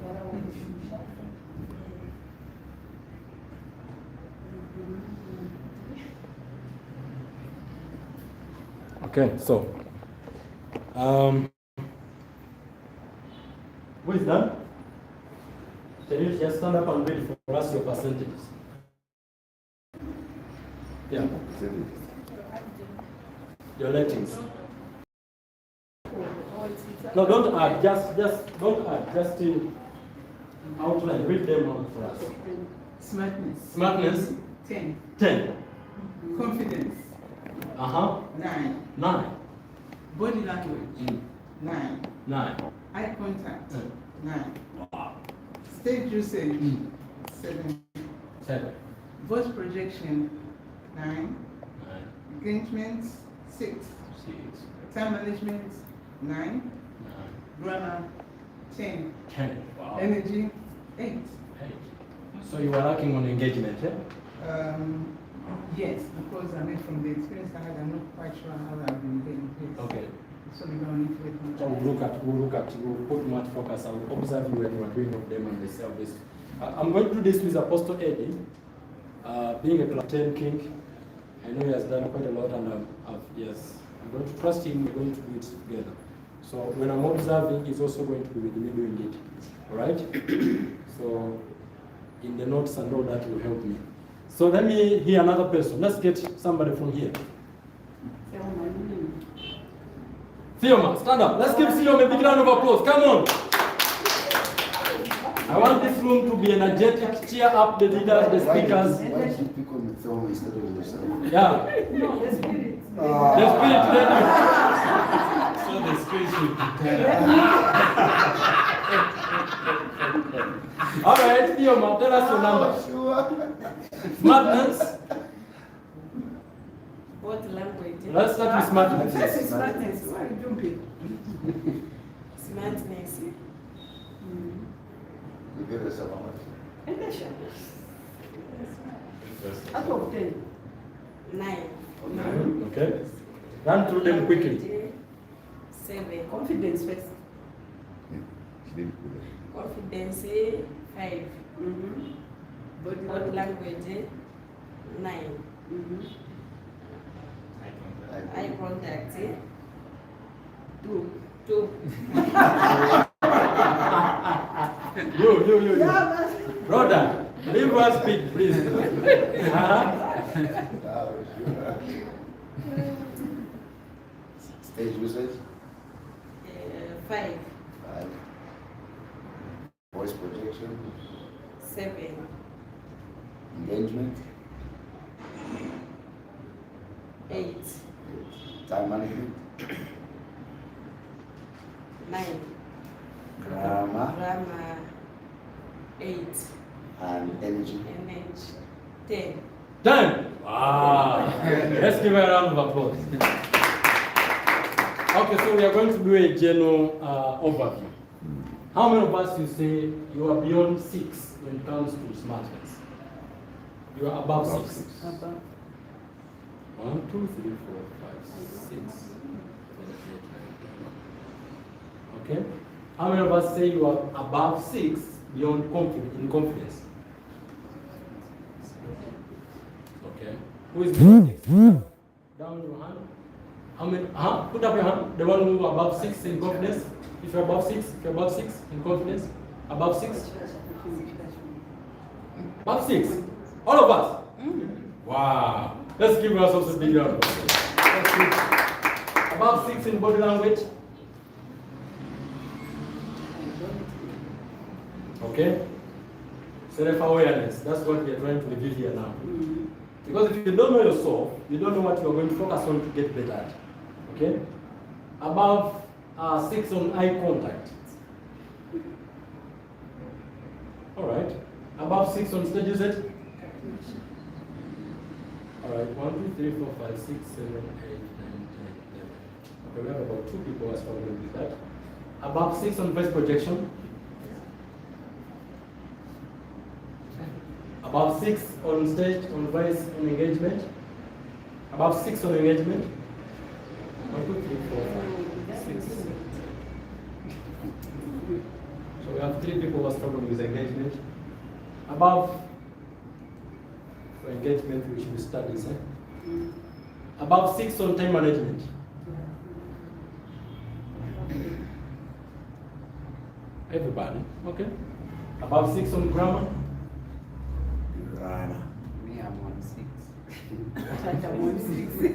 Okay, so who is done? Can you just stand up and read for us your percentages? Yeah. Your ratings. No, don't add. Just don't add. Just outline. Read them out for us. Smartness. Smartness. 10. 10. Confidence. 9. 9. Body language. 9. 9. Eye contact. 10. 9. Wow. Stage usage. 7. 7. Voice projection. 9. 9. Engagement. 6. 6. Time management. 9. 9. Grammar. 10. 10. Wow. Energy. 8. 8. So you are lacking on engagement, yeah? Yes, because I mean from the experience I had, I'm not quite sure how I've been getting this. Okay. So we're going to need to wait more So time. we'll put much focus. I will observe you when you are doing of them and the service. I'm going to do this with Apostle Eddie, being a Plateau king. I know he has done quite a lot, and yes, I'm going to trust him. We're going to do it together. So when I'm observing, he's also going to be with me doing it. All right? So in the notes and all that will help me. So let me hear another person. Let's get somebody from here. Theoma, stand up. Let's give Theoma a big round of applause. Come on. I want this room to be energetic. Cheer up the leaders, the speakers. Why did you pick on the film instead of yourself? Yeah. No, the spirit. The spirit led you. So the spirit should prepare. All right, Theoma, tell us your number. Sure. Smartness. What language? Let's start with smartness. This is smartness. Why are you jumping? Smartness. You give yourself how much? Out of 10. 9. Okay. Run through them quickly. 7. Confidence first. Confidence 5. Body language 9. Eye contact 2. You. Brother, leave us speak, please. Stage usage? 5. 5. Voice projection? 7. Engagement? 8. Time management? 9. Grammar? 8. And energy? 10. Done. Wow. Let's give her a round of applause. Okay, so we are going to do a general overview. How many of us you say you are beyond 6 when it comes to smartness? You are above 6. 1, 2, 3, 4, 5, 6. Okay. How many of us say you are above 6 beyond in confidence? Okay. Who is next? Down your hand. How many? Put up your hand. The one who are above 6 in confidence. If you're above 6, in confidence. Above 6. Above 6. All of us. Wow. Let's give ourselves a big round. Above 6 in body language. Okay? Self-awareness. That's what we are trying to review here now. Because if you don't know yourself, you don't know what you are going to focus on to get better at. Okay? Above 6 on eye contact. Alright. Above 6 on stage usage. Alright, 1, 2, 3, 4, 5, 6, 7, 8, 9, 10, 11. Okay, we have about 2 people who are struggling with that. Above 6 on voice projection. Above 6 on stage, on voice, on engagement. Above 6 on engagement. 1, 2, 3, 4, 5, 6. So we have 3 people who are struggling with engagement. Above, for engagement, we should be studies. Above 6 on time management. Everybody, okay? Above 6 on grammar. Me, I'm on 6. We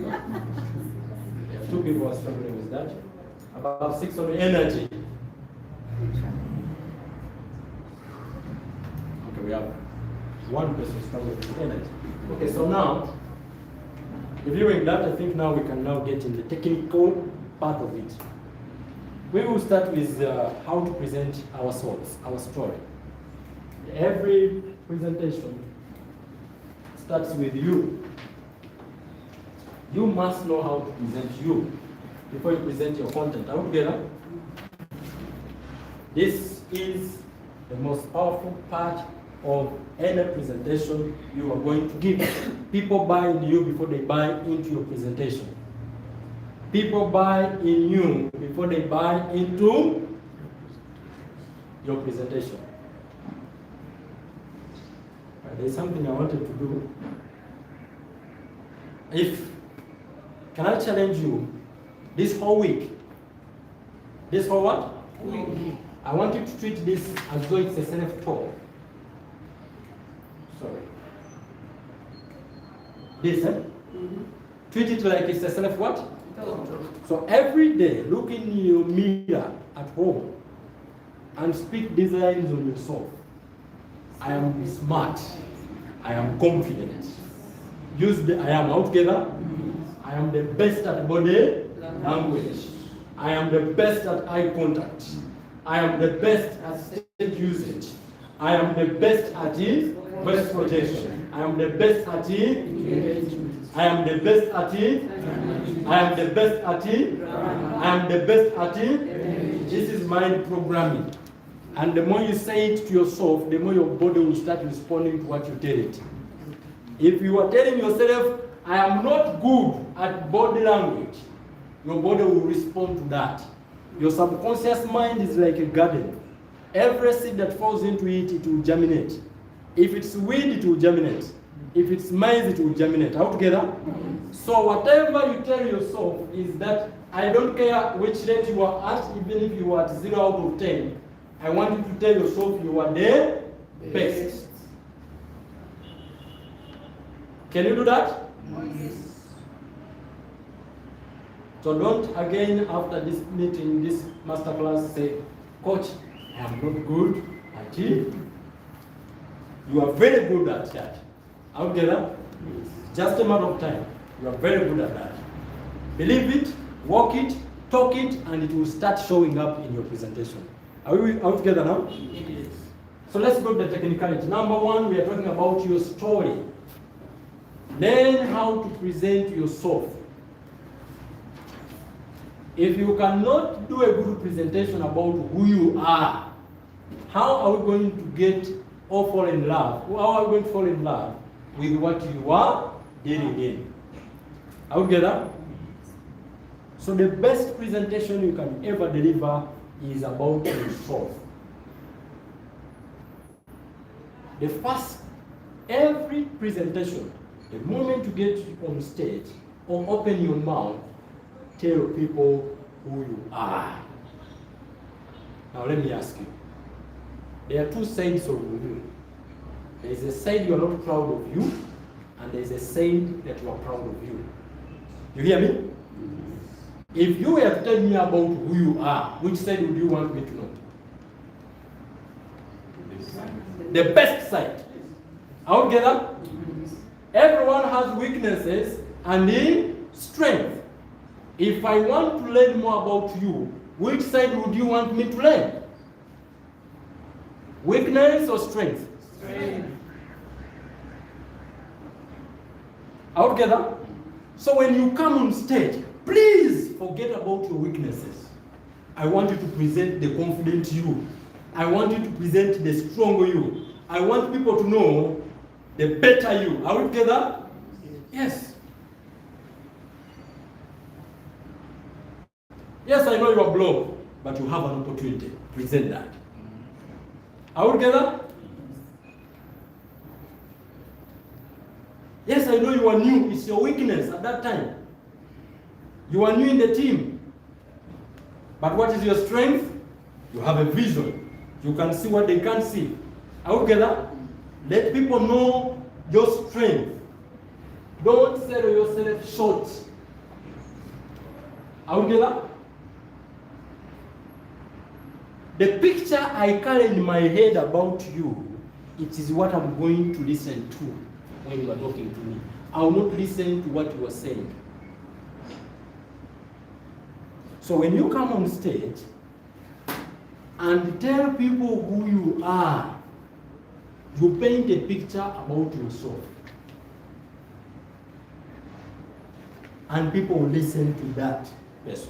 have 2 people who are struggling with that. Above 6 on energy. Okay, we have 1 person struggling with energy. Okay, so now, reviewing that, I think now we can now get in the technical part of it. We will start with how to present ourselves, our story. Every presentation starts with you. You must know how to present you before you present your content. Are we together? This is the most powerful part of any presentation you are going to give. People buy in you before they buy into your presentation. People buy in you before they buy into your presentation. There's something I wanted to do. Can I challenge you this whole week? This whole what? Week. I want you to treat this as though it's a self-talk. Sorry. This, Treat it like it's a self what? So every day, look in your mirror at home and speak these lines on yourself. I am smart. I am confident. Use the I am out together. I am the best at body language. I am the best at eye contact. I am the best at stage usage. I am the best at voice projection. I am the best at engagement. I am the best at it. I am the best at it. I am the best at it. This is mind programming. And the more you say it to yourself, the more your body will start responding to what you tell it. If you are telling yourself, I am not good at body language, your body will respond to that. Your subconscious mind is like a garden. Every seed that falls into it, it will germinate. If it's weed, it will germinate. If it's maize, it will germinate. All together? So whatever you tell yourself is that I don't care which rate you are at, even if you are at 0 out of 10. I want you to tell yourself you are the best. Can you do that? Yes. So don't again after this meeting, this masterclass say, Coach, I am not good at it. You are very good at that. Out together? Just a matter of time. You are very good at that. Believe it, walk it, talk it, and it will start showing up in your presentation. Are we out together now? Yes. So let's go to the technicality. Number one, we are talking about your story. Learn how to present yourself. If you cannot do a good presentation about who you are, how are we going to get or fall in love? How are we going to fall in love with what you are dealing in? Are we together? So the best presentation you can ever deliver is about yourself. The first, every presentation, the moment you get on stage or open your mouth, tell people who you are. Now let me ask you. There are two sides of you. There is a side you are not proud of you, and there is a side that you are proud of you. You hear me? If you were to tell me about who you are, which side would you want me to know? The best side. Are we together? Everyone has weaknesses and strength. If I want to learn more about you, which side would you want me to learn? Weakness or strength? Strength. Are we together? So when you come on stage, please forget about your weaknesses. I want you to present the confident you. I want you to present the strong you. I want people to know the better you. Are we together? Yes. Yes, I know you are blown, but you have an opportunity. Present that. Are we together? Yes, I know you are new. It's your weakness at that time. You are new in the team. But what is your strength? You have a vision. You can see what they can't see. Are we together? Let people know your strength. Don't sell yourself short. Are we together? The picture I carry in my head about you, it is what I'm going to listen to when you are talking to me. I will not listen to what you are saying. So when you come on stage and tell people who you are, you paint a picture about yourself. And people will listen to that person.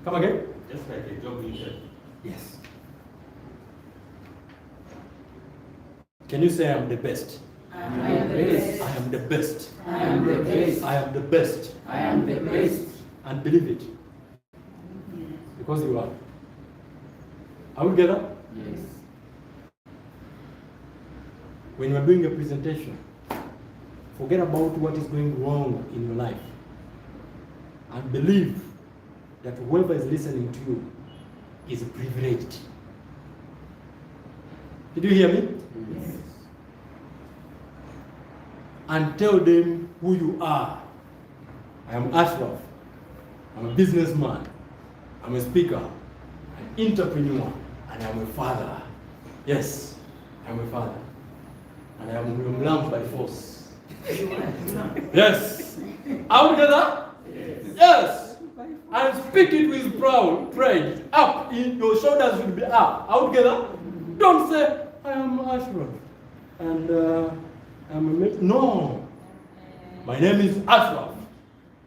Come again? Just like a job interview. Yes. Can you say I am the best? I am the best. I am the best. I am the best. I am the best. I am the best. And believe it. Because you are. Are we together? Yes. When you are doing a presentation, forget about what is going wrong in your life. And believe that whoever is listening to you is privileged. Did you hear me? Yes. And tell them who you are. I am Ashraf. I'm a businessman. I'm a speaker, an entrepreneur, and I'm a father. Yes, I'm a father. And I am loved by force. Yes. Are we together? Yes. And speak it with pride. Up. Your shoulders will be up. Are we together? Don't say, I am Ashraf. And I'm a mate. No. My name is Ashraf.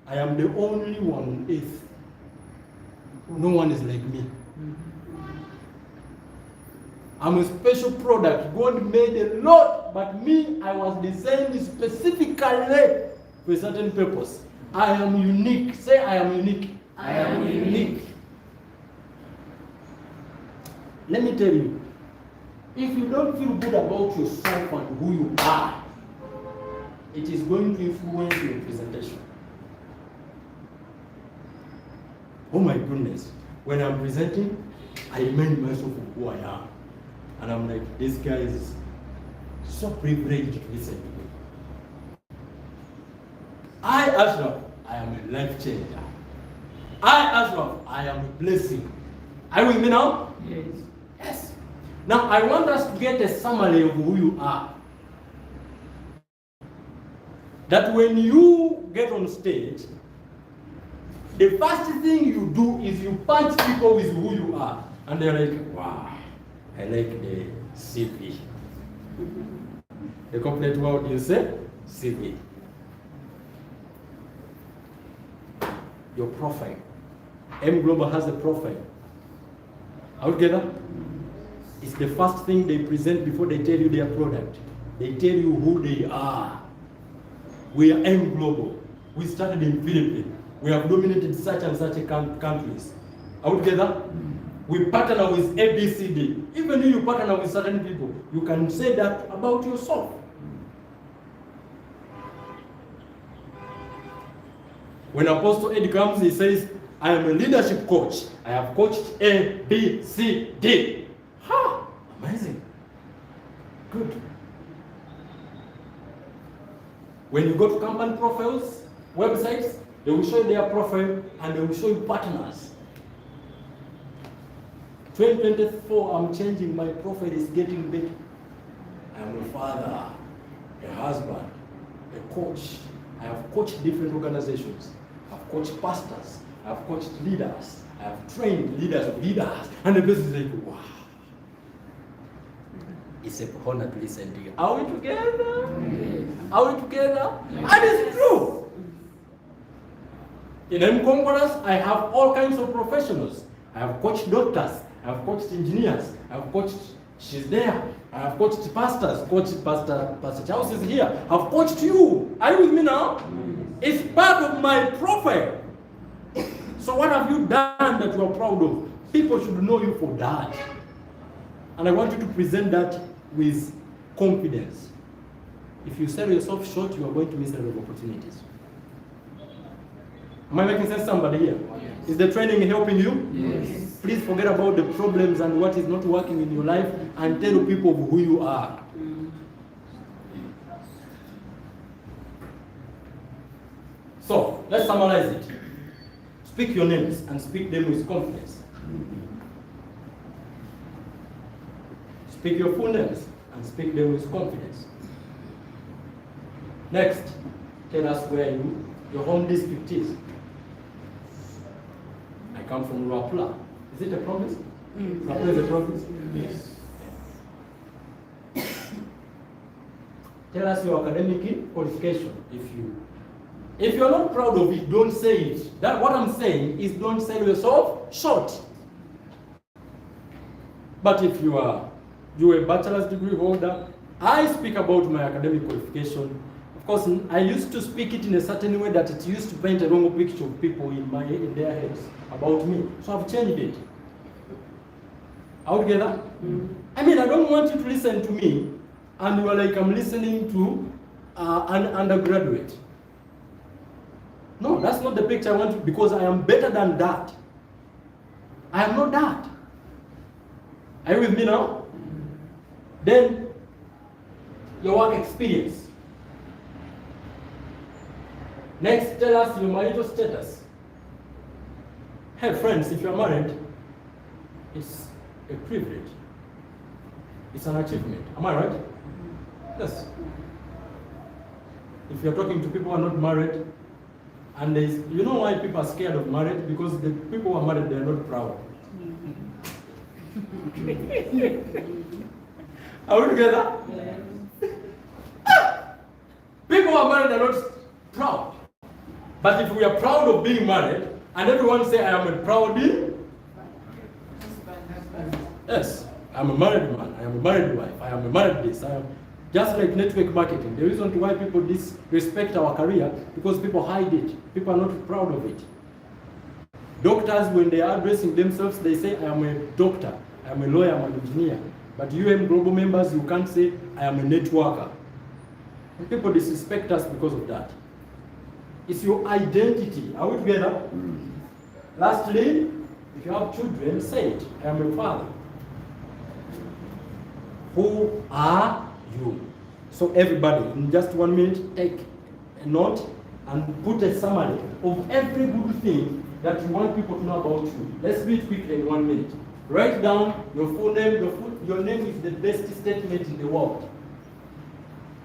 I am the only one on earth. No one is like me. I'm a special product. God made a lot, but me, I was designed specifically for a certain purpose. I am unique. Say, I am unique. I am unique. let me tell you, if you don't feel good about yourself and who you are, it is going to influence your presentation. Oh my goodness, when I'm presenting, I remind myself of who I am. And I'm like, this guy is so privileged to listen to me. I, Ashraf, I am a life changer. I, Ashraf, I am a blessing. Are you with me now? Yes. Yes. Now, I want us to get a summary of who you are. That when you get on stage, the first thing you do is you punch people with who you are. And they're like, wow, I like the CV. The complete word you say, CV. Your profile. M Global has a profile. Are we together? It's the first thing they present before they tell you their product. They tell you who they are. We are M Global. We started in Philippines. We have dominated such and such countries. Are we together? We partner with ABCD. Even if you partner with certain people, you can say that about yourself. When Apostle Ed comes, he says, I am a leadership coach. I have coached A, B, C, D. Ha! Amazing. Good. When you go to company profiles, websites, they will show you their profile and they will show you partners. 2024, I'm changing. My profile is getting big. I'm a father, a husband, a coach. I have coached different organizations. I've coached pastors. I've coached leaders. I have trained leaders of leaders. And the person is like, wow. It's a honor to listen to you. Are we together? Yes. Are we together? Yes. And it's true. In Conquerors, I have all kinds of professionals. I have coached doctors. I have coached engineers. I have coached, she's there. I have coached pastors. Pastor Charles is here. I've coached you. Are you with me now? It's part of my profile. So what have you done that you are proud of? People should know you for that. And I want you to present that with confidence. If you sell yourself short, you are going to miss a lot of opportunities. Am I making sense, somebody here? Yes. Is the training helping you? Yes. Please forget about the problems and what is not working in your life and tell people who you are. So, let's summarize it. Speak your names and speak them with confidence. Speak your full names and speak them with confidence. Next, tell us where your home district is. I come from Rapla. Is it a province? Rapla is a province? Yes. Tell us your academic qualification. If you're not proud of it, don't say it. That what I'm saying is don't sell yourself short. But if you're a bachelor's degree holder, I speak about my academic qualification. Of course, I used to speak it in a certain way that it used to paint a wrong picture of people in their heads about me. So I've changed it. Are we together? I mean, I don't want you to listen to me and you are like, I'm listening to an undergraduate. No, that's not the picture I want you, because I am better than that. I am not that. Are you with me now? Then, your work experience. Next, tell us your marital status. Hey friends, if you're married, it's a privilege. It's an achievement. Am I right? Yes. If you're talking to people who are not married, and you know why people are scared of marriage? Because the people who are married, they are not proud. Are we together? People who are married are not proud. But if we are proud of being married, and everyone say, I am a proud yes, I'm a married man, I am a married wife, I am a married this, I am just like network marketing. The reason why people disrespect our career, because people hide it. People are not proud of it. Doctors, when they are addressing themselves, they say, I am a doctor. I am a lawyer, I'm an engineer. But UM Global members, you can't say, I am a networker. And people disrespect us because of that. It's your identity. Are we together? Lastly, if you have children, say it. I am a father. Who are you? So everybody, in just 1 minute, take a note and put a summary of every good thing that you want people to know about you. Let's do it quickly in 1 minute. Write down your full name. Your name is the best statement in the world.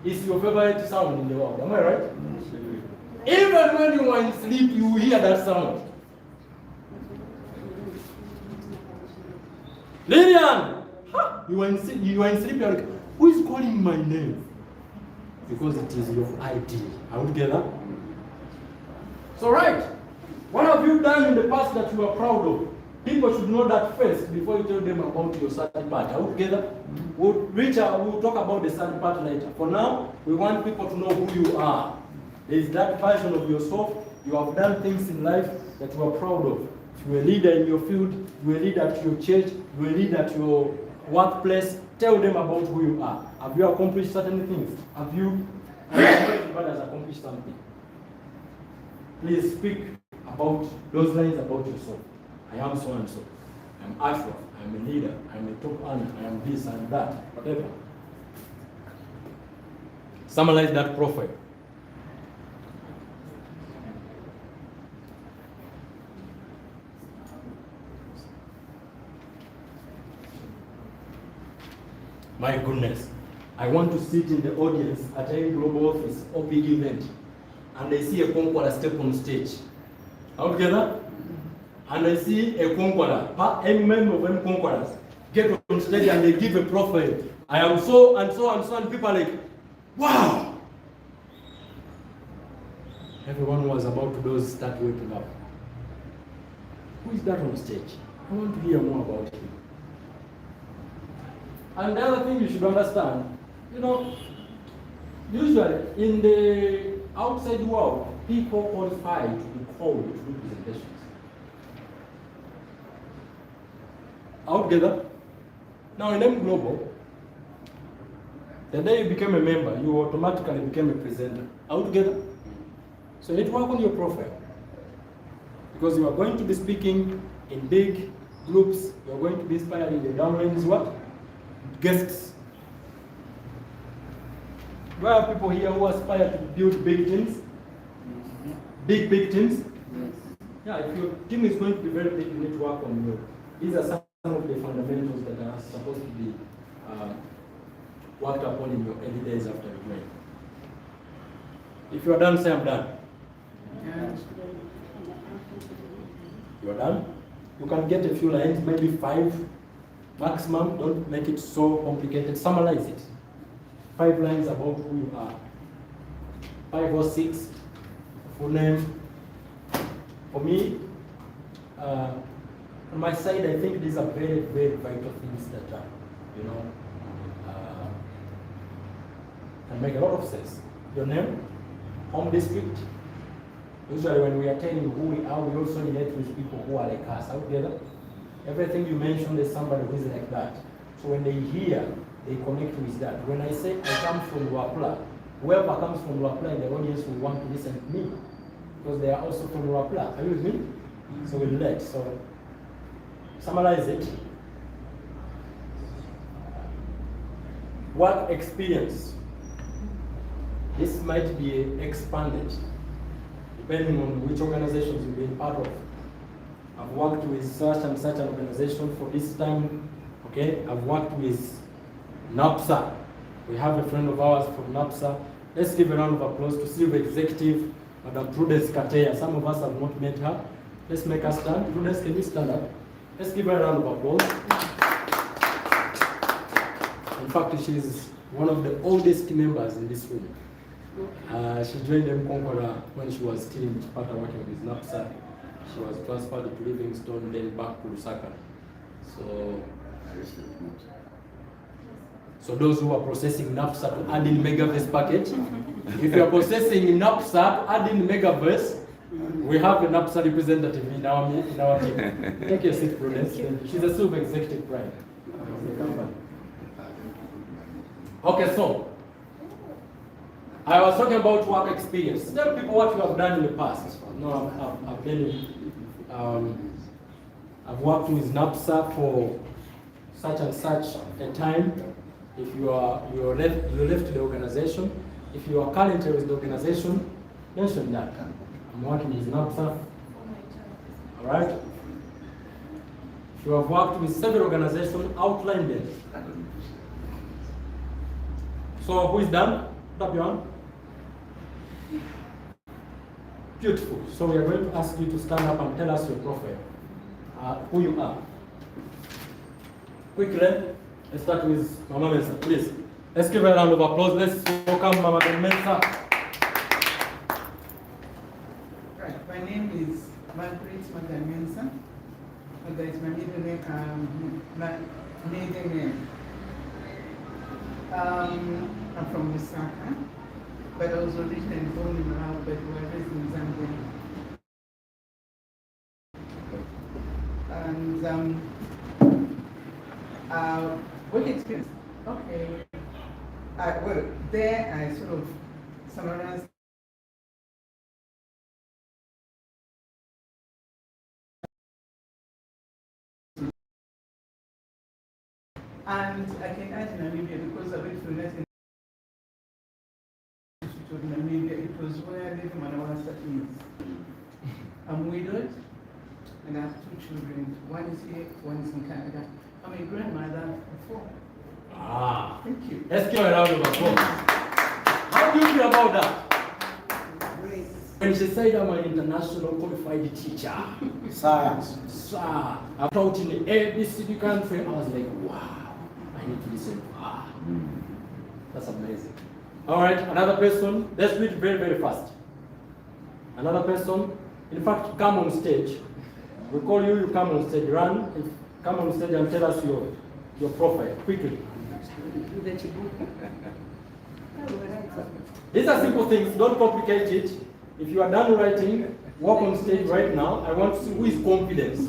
It's your favorite sound in the world. Am I right? Even when you are in sleep, you hear that sound. Lillian! Ha! You are in sleep, you're like, who is calling my name? Because it is your ID. Are we together? So right. What have you done in the past that you are proud of? People should know that first before you tell them about your sad part. Are we together? We'll talk about the sad part later. For now, we want people to know who you are. There is that version of yourself. You have done things in life that you are proud of. You are a leader in your field. You are a leader at your church. You are a leader at your workplace. Tell them about who you are. Have you accomplished certain things? Have you? Everybody has accomplished something. Please speak about those lines about yourself. I am so and so. I am Ashraf. I am a leader. I am a top earner. I am this and that. Whatever. Summarize that profile. My goodness. I want to sit in the audience at any global office or big event and I see a conqueror step on stage. All together? And I see a conqueror, any member of any conquerors, get on stage and they give a profile. I am so and so and so, and people are like, wow! Everyone who was about to doze start waking up. Who is that on stage? I want to hear more about him. And the other thing you should understand, usually in the outside world, people qualify to be called to do presentations. All together. Now in M Global, the day you became a member, you automatically became a presenter. All together. So you need to work on your profile. Because you are going to be speaking in big groups, you are going to be inspiring the downlines what? Guests. Where are people here who aspire to build big teams? Big teams? Yes. Yeah, if your team is going to be very big, you need to work on your. These are some of the fundamentals that are supposed to be worked upon in your early days after you join. If you are done, say I'm done. Yes. You are done? You can get a few lines, maybe 5 maximum. Don't make it so complicated. Summarize it. 5 lines about who you are. 5 or 6. Full name. For me, on my side, I think these are very, very vital things that can make a lot of sense. Your name, home district. Usually when we are telling you who we are, we also relate with people who are like us. Out together. Everything you mention, there's somebody who is like that. So when they hear, they connect with that. When I say I come from Luapula, whoever comes from Luapula in the audience will want to listen to me. Because they are also from Luapula. Are you with me? So we relate. So summarize it. Work experience. This might be expanded depending on which organizations you've been part of. I've worked with such and such an organization for this time. Okay, I've worked with NAPSA. We have a friend of ours from NAPSA. Let's give a round of applause to Silver Executive, Madam Prudence Kateya. Some of us have not met her. Let's make her stand. Prudence, can you stand up? Let's give her a round of applause. In fact, she's one of the oldest members in this room. She joined M Conqueror when she was still in Chipata working with NAPSA. She was transferred to Livingstone, then back to Lusaka. So those who are processing NAPSA to add in Megaverse package, if you are processing NAPSA to add in Megaverse, we have a NAPSA representative in our team. Take your seat, Prudence. She's a Silver Executive, right? the company. Okay, so I was talking about work experience. Tell people what you have done in the past. No, I've been, I've worked with NAPSA for such and such a time. If you left the organization, if you are currently with the organization, mention that. I'm working with NAPSA. All right. If you have worked with several organizations, outline them. So who is done? Tap your hand. Beautiful. So we are going to ask you to stand up and tell us your profile, who you are. Quickly, let's start with Mama Mensa, please. Let's give her a round of applause. Let's welcome Mama Mensa. Right, my name is Margaret Mensah. That is my middle name, maiden name. I'm from Lusaka, but I was originally born in Malawi, but we were raised in Zambia. And work experience. Okay. Well, there I sort of summarized. And I can add Namibia because I went to United Institute of Namibia. It was where Lady Manawasa is. I'm widowed and I have 2 children. One is here, one is in Canada. I'm a grandmother of 4. Ah, Thank you. let's give her a round of applause. How do you feel about that? Great. When she said I'm an international qualified teacher, Science. sir, I've taught in every city country, I was like, wow, I need to listen to her. That's amazing. All right, another person, let's do it very, very fast. Another person, in fact, come on stage. We call you, you come on stage, come on stage and tell us your profile, quickly. These are simple things, don't complicate it. If you are done writing, walk on stage right now. I want to see who is confident.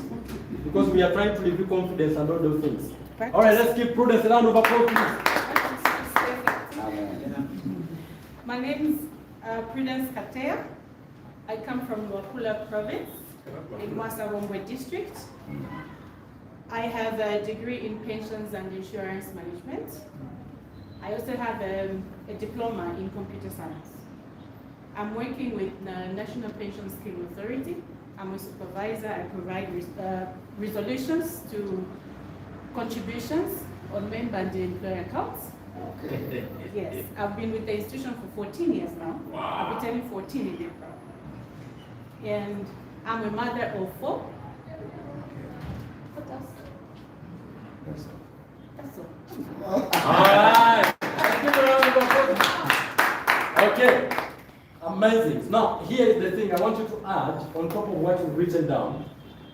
Because we are trying to review confidence and all those things. All right, let's give Prudence a round of applause, please. My name is Prudence Katea. I come from Luapula province in Mwasa district. I have a degree in pensions and insurance management. I also have a diploma in computer science. I'm working with the National Pension Scheme Authority. I'm a supervisor. I provide resolutions to contributions on member and employer accounts. Okay. Yes, I've been with the institution for 14 years now. Wow. I'll be turning 14 in April. And I'm a mother of 4. What else? That's all. All right. Let's give a round of applause. Okay. Amazing. Now, here is the thing I want you to add, on top of what you've written down,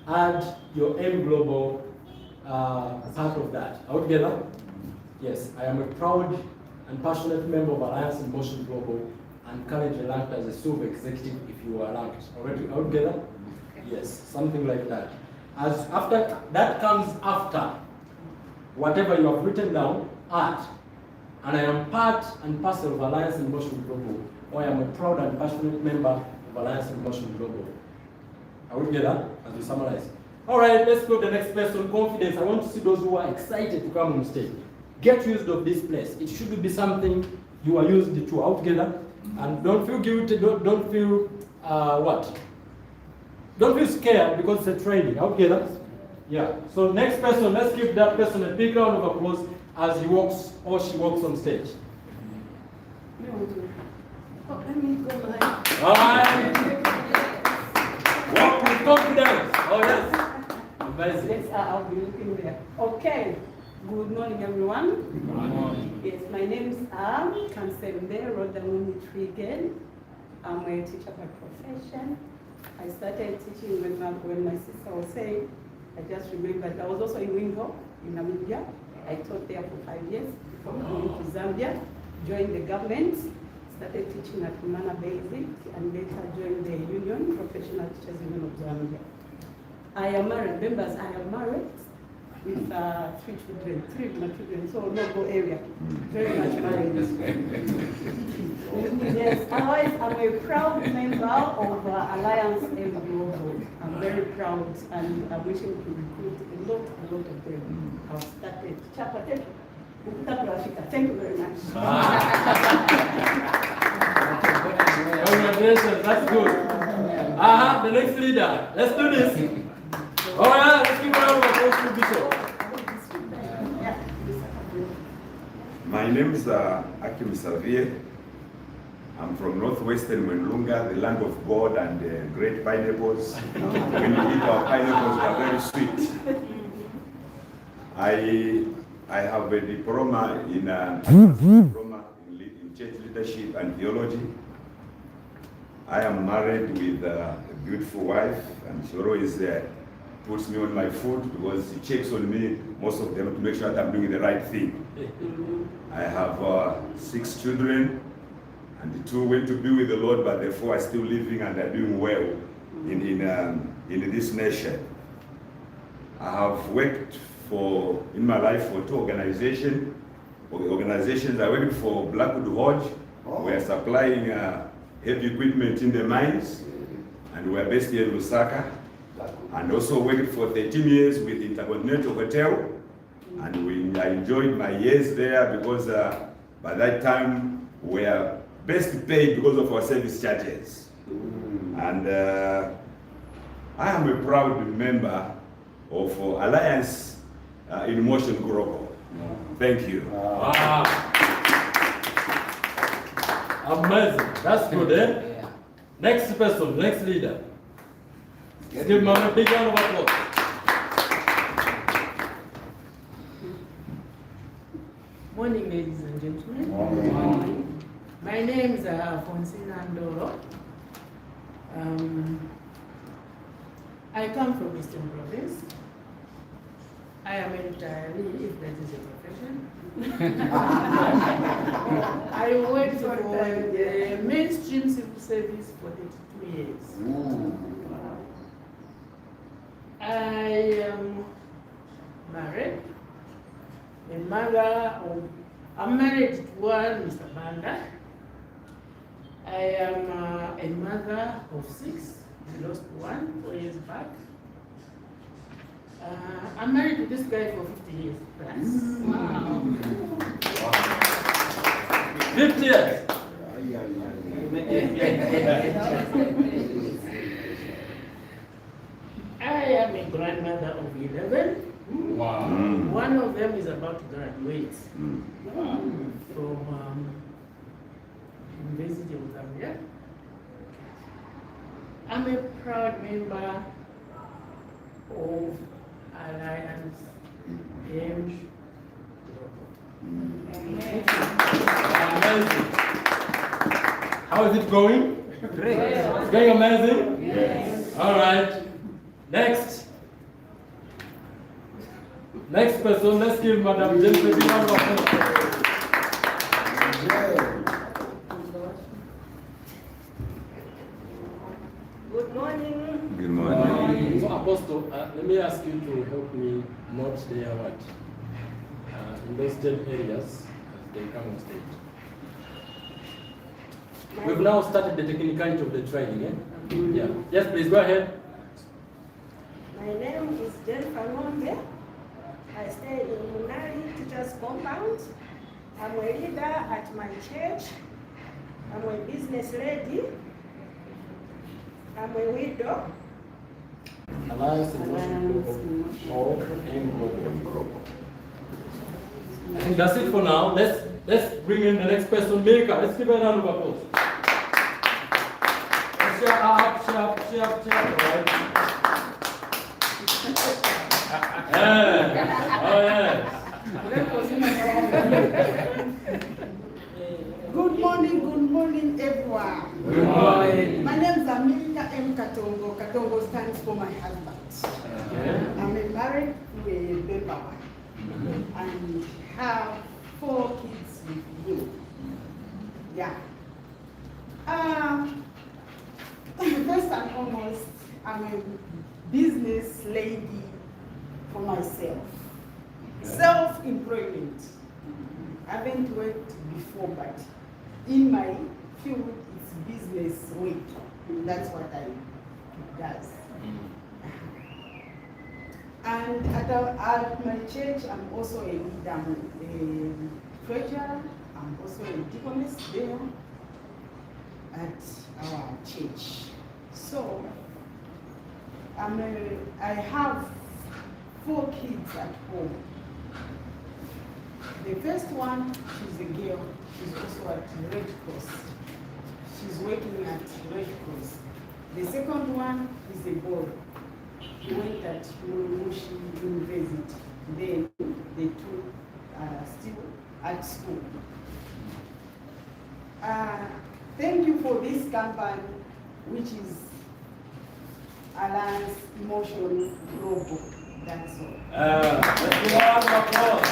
add your M Global part of that. Are we together? Yes, I am a proud and passionate member of Alliance in Motion Global and currently ranked as a silver executive if you are ranked. Already out together? Yes, something like that. As after that comes after whatever you have written down, add. And I am part and parcel of Alliance in Motion Global, or I am a proud and passionate member of Alliance in Motion Global. Are we together? As we summarize. All right, let's go to the next person. Confidence. I want to see those who are excited to come on stage. Get used of this place. It should be something you are used to. Out together. And don't feel guilty. Don't feel what? Don't feel scared because it's a training. Out together. Yeah. So next person, let's give that person a big round of applause as he walks or she walks on stage. All right. Walk with confidence. Oh yes. Amazing. Yes, I'll be looking there. Okay. Good morning, everyone. Good morning. Yes, my name is Kansembe Rodamuni Trigen. I'm a teacher by profession. I started teaching when my sister was saying. I just remembered I was also in Wingo in Namibia. I taught there for 5 years before coming to Zambia. Joined the government. Started teaching at Mana Basic and later joined the union, Professional Teachers Union of Zambia. I am married. Members, I am married. with 3 children, 3 of my children, so no-go area. Very much married. Yes, otherwise I'm a proud member of Alliance M Global. I'm very proud and I'm wishing to recruit a lot of them. I've started chapter 10. Thank you very much. Congratulations, that's good. The next leader. Let's do this. Oh yeah, let's give a round of applause to Bishop. My name is Akim Savie. I'm from northwestern Mwenlunga, the land of God and great pineapples. When you eat our pineapples, they are very sweet. I have a diploma in church leadership and theology. I am married with a beautiful wife, and she always puts me on my foot because she checks on me most of them to make sure that I'm doing the right thing. I have 6 children, and the 2 went to be with the Lord, but the 4 are still living and are doing well in this nation. I have worked in my life for 2 organizations. I worked for Blackwood Hodge. We are supplying heavy equipment in the mines, and we are based here in Lusaka. And also worked for 13 years with Intercontinental Hotel, and I enjoyed my years there because by that time we were best paid because of our service charges. And I am a proud member of Alliance in Motion Global. Thank you. Wow. Amazing. That's good, eh? Yeah. Next person, next leader. Let's give him a big round of applause. Morning, ladies and gentlemen. My name is Fonsina Ndoro. I come from Eastern Province. I am a retiree, if that is a profession. I worked for the mainstream civil service for 32 years. I am married. I'm married to one, Mr. Banda. I am a mother of 6. We lost 1 4 years back. I'm married to this guy for 50 years plus. Wow. 50 years. I am a grandmother of 11. Wow. One of them is about to graduate from University of Zambia. I'm a proud member of Alliance M. Amazing. How is it going? Great. It's going amazing? Yes. All right. Next. Next person, let's give Madam Jennifer a big round of applause. Good morning. Good morning. So Apostle, let me ask you to help me note their what? In those 10 areas as they come on stage. We've now started the technicality of the training, eh? Yeah. Yes, please go ahead. My name is Jennifer Ngombe. I stay in Munari Teachers Compound. I'm a leader at my church. I'm a business lady. I'm a widow. Alliance in Motion Global or M Global. I think that's it for now. Let's bring in the next person, Milka. Let's give her a round of applause. Cheer up. Right. Yeah. Oh yes. Good morning, everyone. Good morning. My name is America M. Katongo. Katongo stands for my husband. Okay. I'm married to a member wife and have 4 kids with you. Yeah. First and foremost, I'm a business lady for myself. Self-employment. I haven't worked before, but in my field, it's business way. That's what I does. And at my church, I'm also a leader, I'm a treasurer, I'm also a deaconess there at our church. So, I have 4 kids at home. The first one, she's a girl, she's also at Red Cross. She's working at Red Cross. The second one is a boy. He went at Mushi University. Then the 2 are still at school. Thank you for this company, which is Alliance Emotion Global. That's all. Let's give a round of applause.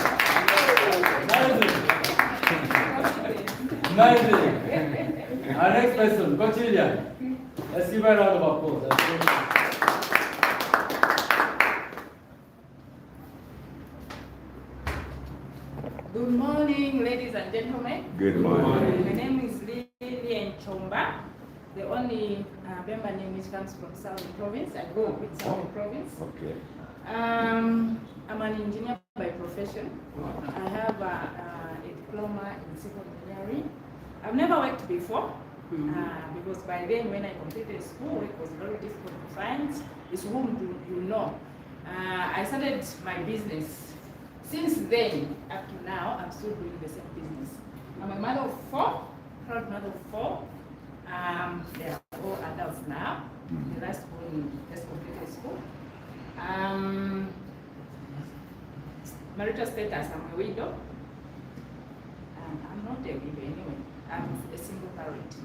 Amazing. Our next person, Cotillion. Let's give a round of applause. Good morning, ladies and gentlemen. Good morning. My name is Lilian Chomba. The only member name which comes from Southern Province. I go with Southern Province. Okay. I'm an engineer by profession. I have a diploma in civil engineering. I've never worked before because by then when I completed school, it was very difficult to find. It's whom do you know. I started my business. Since then, up to now, I'm still doing the same business. I'm a mother of 4, proud mother of 4. They are all adults now. The last one just completed school. Marital status, I'm a widow. I'm not a widow anyway. I'm a single parent.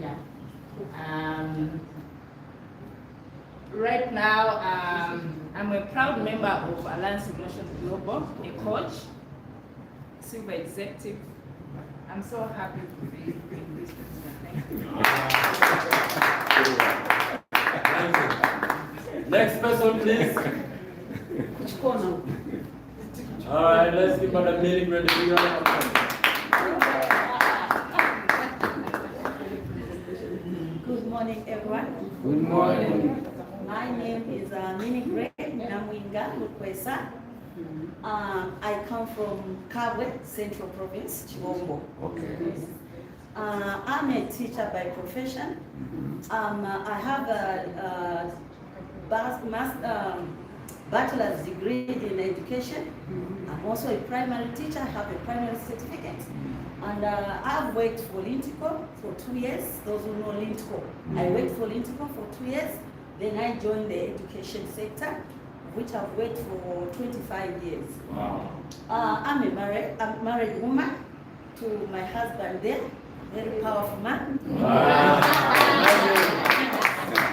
Yeah. Right now, I'm a proud member of Alliance Emotion Global, a coach, silver executive. I'm so happy to be in this business. Thank you. Next person, please. Which corner? All right, let's give Madam Mary Grant a big round of applause. Good morning, everyone. Good morning. My name is Mini Gray Namwinga Lukwesa. I come from Kabwe, Central Province, Chibombo. Okay. I'm a teacher by profession. I have a bachelor's degree in education. I'm also a primary teacher, I have a primary certificate. And I've worked for Lintico for 2 years. Those who know Lintico, I worked for Lintico for 2 years. Then I joined the education sector, which I've worked for 25 years. Wow. I'm a married woman to my husband there, very powerful man. Wow.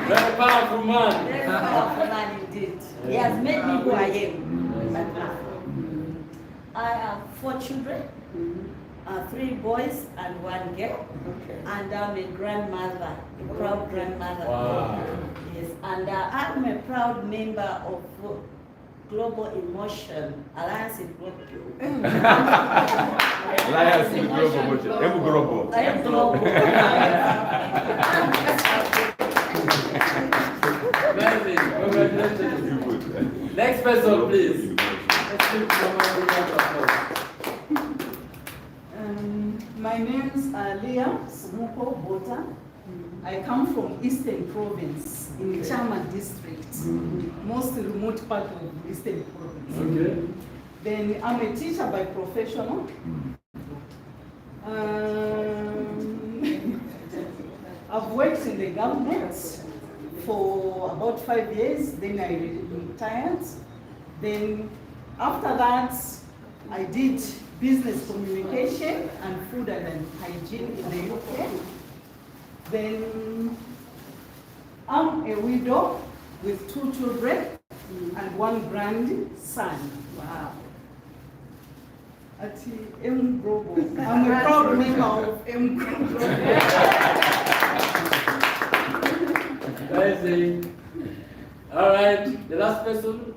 Very powerful man. Very powerful man indeed. He has made me who I am. But now, I have 4 children, 3 boys and 1 girl. Okay. And I'm a grandmother, a proud grandmother. Wow. Yes, and I'm a proud member of Global Emotion Alliance in Global. Alliance in Global. I'm global. I am global. Amazing. Congratulations. Good. Next person, please. Let's give Mama a round of applause. My name's Leah Sumuko Bota. I come from Eastern Province in Chama district, most remote part of Eastern Province. Okay. Then I'm a teacher by professional. I've worked in the government for about 5 years, then I retired. Then after that, I did business communication and food and hygiene in the UK. Then I'm a widow with 2 children and 1 grandson. Wow. At M Global. I'm a proud member of M Global. Amazing. All right, the last person.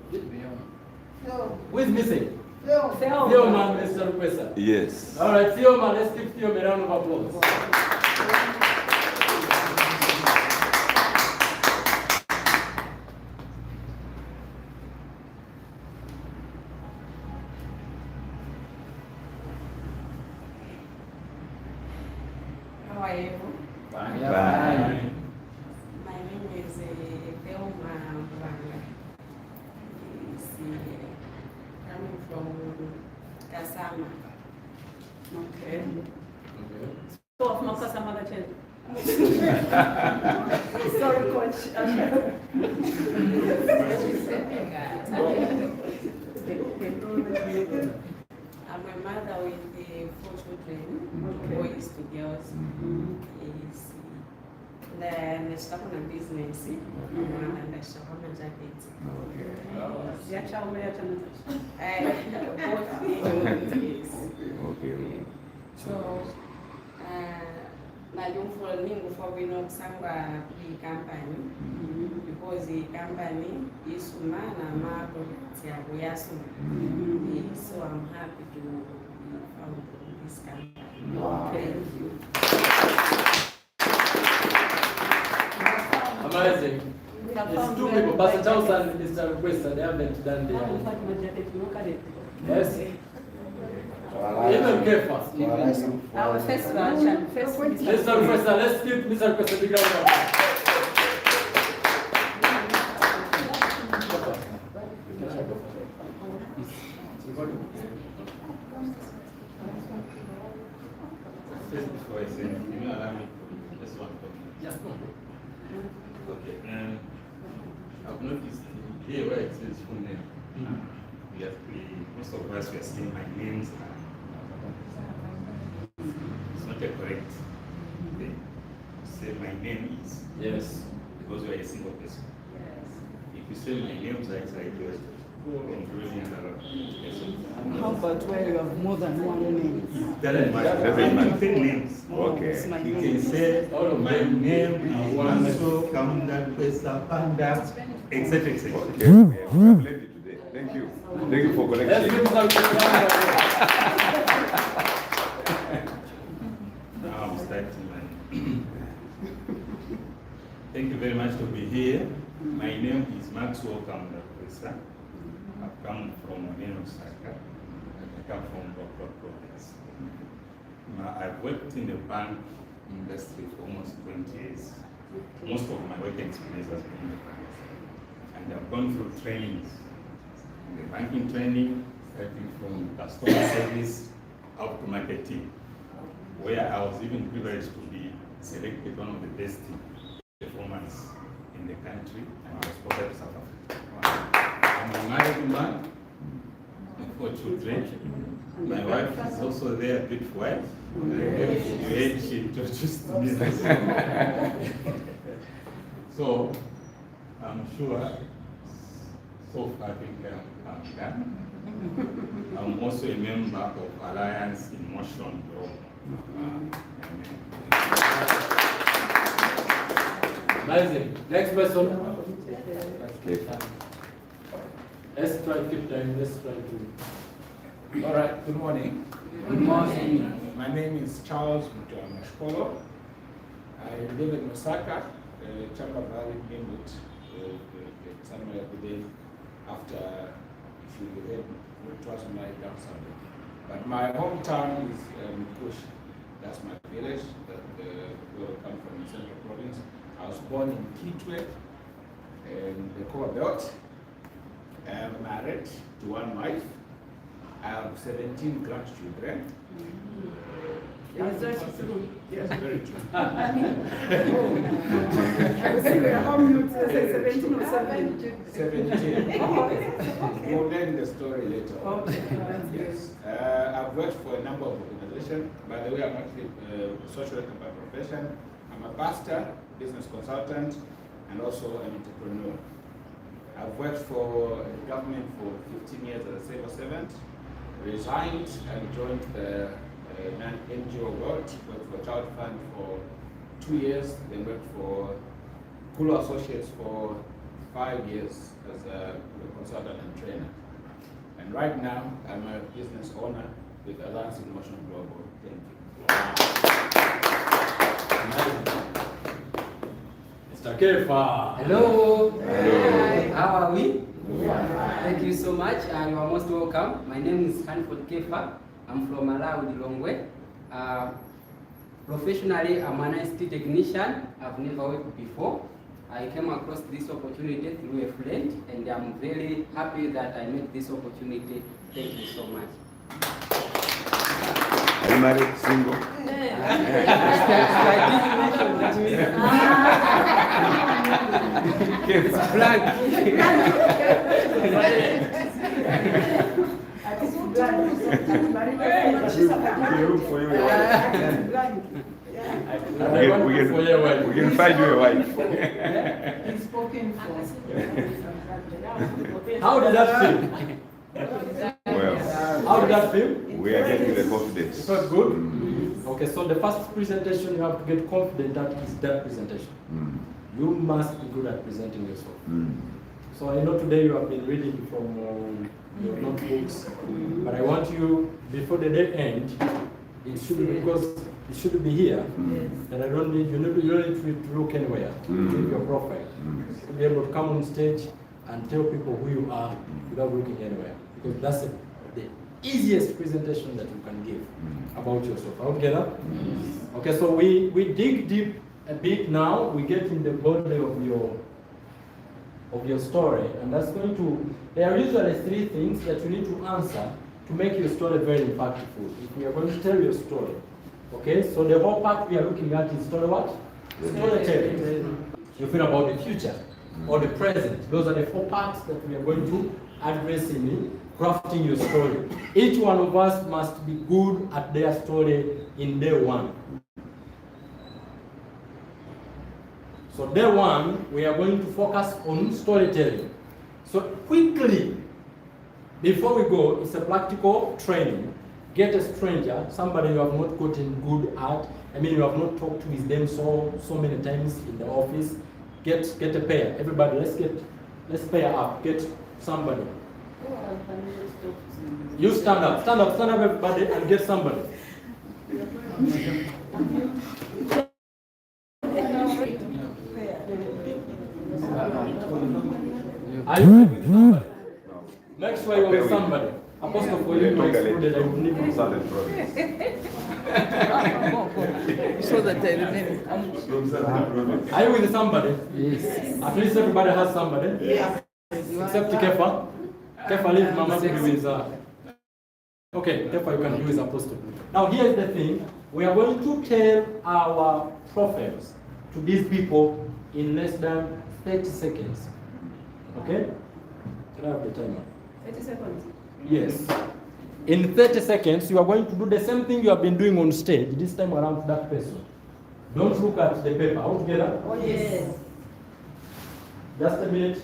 Who is missing? Theo man, Mr. Rukwesa. Yes. All right, Theo man, let's give Theo a round of applause. How are you? Bye. My name is Thelma Mbanga. Coming from Kasama. Okay. Okay. So of Makasa Magachen. Sorry, coach. I'm a mother with 4 children, boys to girls. Nashitaka na business, nashitaka na jacket. So, najumfulmingu for kusanga company because the company is na ma products yabo yasuma. So I'm happy to be found in this company. Thank you. Amazing. It's 2 people, Pastor Charles and Mr. Rukwesa, they haven't done the Yes. Even K first. Our first version, first Mr. Rukwesa, let's give Mr. Rukwesa a big round of Before I say, you know, allow me to just one comment. Yes, no. Okay, I've noticed here where it says full name, most of us we are seeing my names it's not a correct thing. Say my name is Yes. because you are a single person. If you say my name is like yours, including another person. How about where you have more than one name? Doesn't matter. Doesn't matter. 10 names. Okay. It's my You name. can say, All of my them. name is Wanso Kamda Kwesa Panda, etc. etc. Okay. We have learned it today. Thank you. Thank you for Let's correction. give Mr. Rukwesa a round of Now I'm starting my. Thank you very much to be here. My name is Maxwell Kamda Kwesa. I've come from Osaka. I come from Bokor province. I've worked in the bank industry for almost 20 years. Most of my work experience has been in the bank. And I've gone through trainings. The banking training, starting from customer service up to marketing, where I was even privileged to be selected one of the best performers in the country, and I was posted to South Africa. I'm a married man with 4 children. My wife is also there, a beautiful wife. She introduced me. So I'm sure so far I think I'm done. I'm also a member of Alliance in Motion Group. Amazing. Next person. Okay. Let's try to keep time. Let's try to. All right, good morning. Good morning. My name is Charles Mashkolo. I live in Osaka, Chamba Valley, Greenwood, somewhere today after, if you head towards my down somewhere. But my hometown is Kush. That's my village that where I come from in Central Province. I was born in Kitwe, in the Koa Belt. I am married to one wife. I have 17 grandchildren. Is that true? Yes, very true. I was saying, how many, 17 or 17? 17. Okay. We'll learn the story later on. Okay. Yes. I've worked for a number of organizations. By the way, I'm actually a social worker by profession. I'm a pastor, business consultant, and also an entrepreneur. I've worked for the government for 15 years as a civil servant, resigned and joined the NGO world, worked for Child Fund for 2 years, then worked for Kulu Associates for 5 years as a consultant and trainer. And right now, I'm a business owner with Alliance International Global. Thank you. Mr. Kefa. Hello. Hello. How are we? Thank you so much. You are most welcome. My name is Hanford Kefa. I'm from Malawi, Lilongwe. Professionally, I'm an ICT technician. I've never worked before. I came across this opportunity through a friend, and I'm very happy that I met this opportunity. Thank you so much. Are you married, single? It's blank. We look for you a wife. We can find you a wife. He's spoken for. How did that feel? Well, How did that feel? we are getting the confidence. It felt good? Okay, so the first presentation, you have to get confident that is that presentation. You must be good at presenting yourself. So I know today you have been reading from your notebooks, but I want you, before the day ends, it should be, because it should be here, and I don't need, you don't need to look anywhere, leave your profile. To be able to come on stage and tell people who you are without looking anywhere, because that's the easiest presentation that you can give about yourself. Are we together? Okay, so we dig deep a bit now. We get in the body of your story, and that's going to, there are usually 3 things that you need to answer to make your story very impactful. If we are going to tell your story, okay, so the whole part we are looking at is story what? Storytelling. You feel about the future or the present. Those are the 4 parts that we are going to address in crafting your story. Each one of us must be good at their story in day 1. So day 1, we are going to focus on storytelling. So quickly, before we go, it's a practical training. Get a stranger, somebody you have not gotten good at. I mean, you have not talked with them so many times in the office. Get a pair. Everybody, let's pair up. Get somebody. You stand up, everybody, and get somebody. Are you with somebody? Make sure you're with somebody. Apostle, for you to excluded, I will need to solid So that I remember. Are you with somebody? Yes. At least everybody has somebody. Yes. Except Kefa. Kefa leave Mama to be with okay, Kefa, you can be with Apostle. Now here's the thing. We are going to tell our profiles to these people in less than 30 seconds. Okay? Can I have the timer? 30 seconds. Yes. In 30 seconds, you are going to do the same thing you have been doing on stage, this time around to that person. Don't look at the paper. All together? Oh, yes. Just a minute.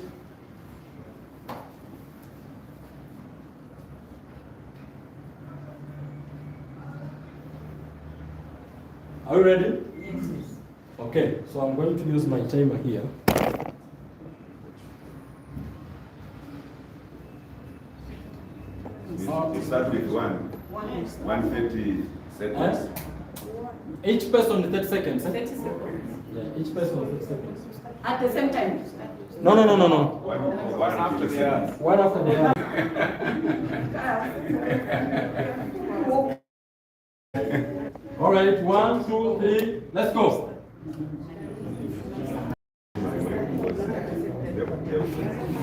Are you ready? Yes. Okay, so I'm going to use my timer here. You start with 150 seconds. Each person 30 seconds. 30 seconds. Yeah, each person 30 seconds. At the same time. No. One after the other. One after the other. All right, 1, 2, 3, let's go.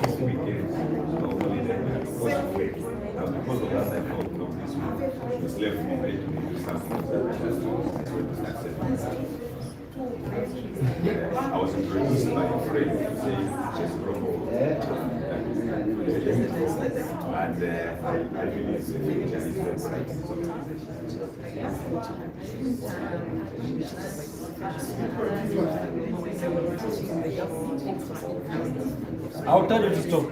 This weekend, normally they was away. Now because of that, I thought, no, this week just left me ready to do something that I was introduced by a friend to say, just promote. And I believe the future is very bright. I'll tell you to stop.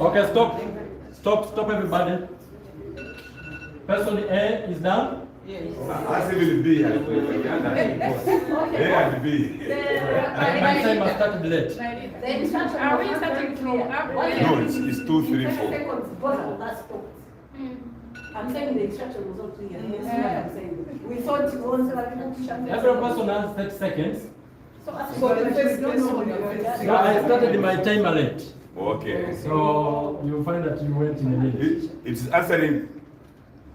Okay, stop everybody. Person A is done. Yes. As it will be, A and B. My time has started late. The instruction Are we was not starting very from clear. up? No, it's 2, 3, 4. Seconds, both of us stopped. I'm saying the instruction was not clear. That's what I'm saying. We thought it was Every person has 30 seconds. So the first person. So I started my timer late. Okay. So you'll find that you went in a minute. It's answering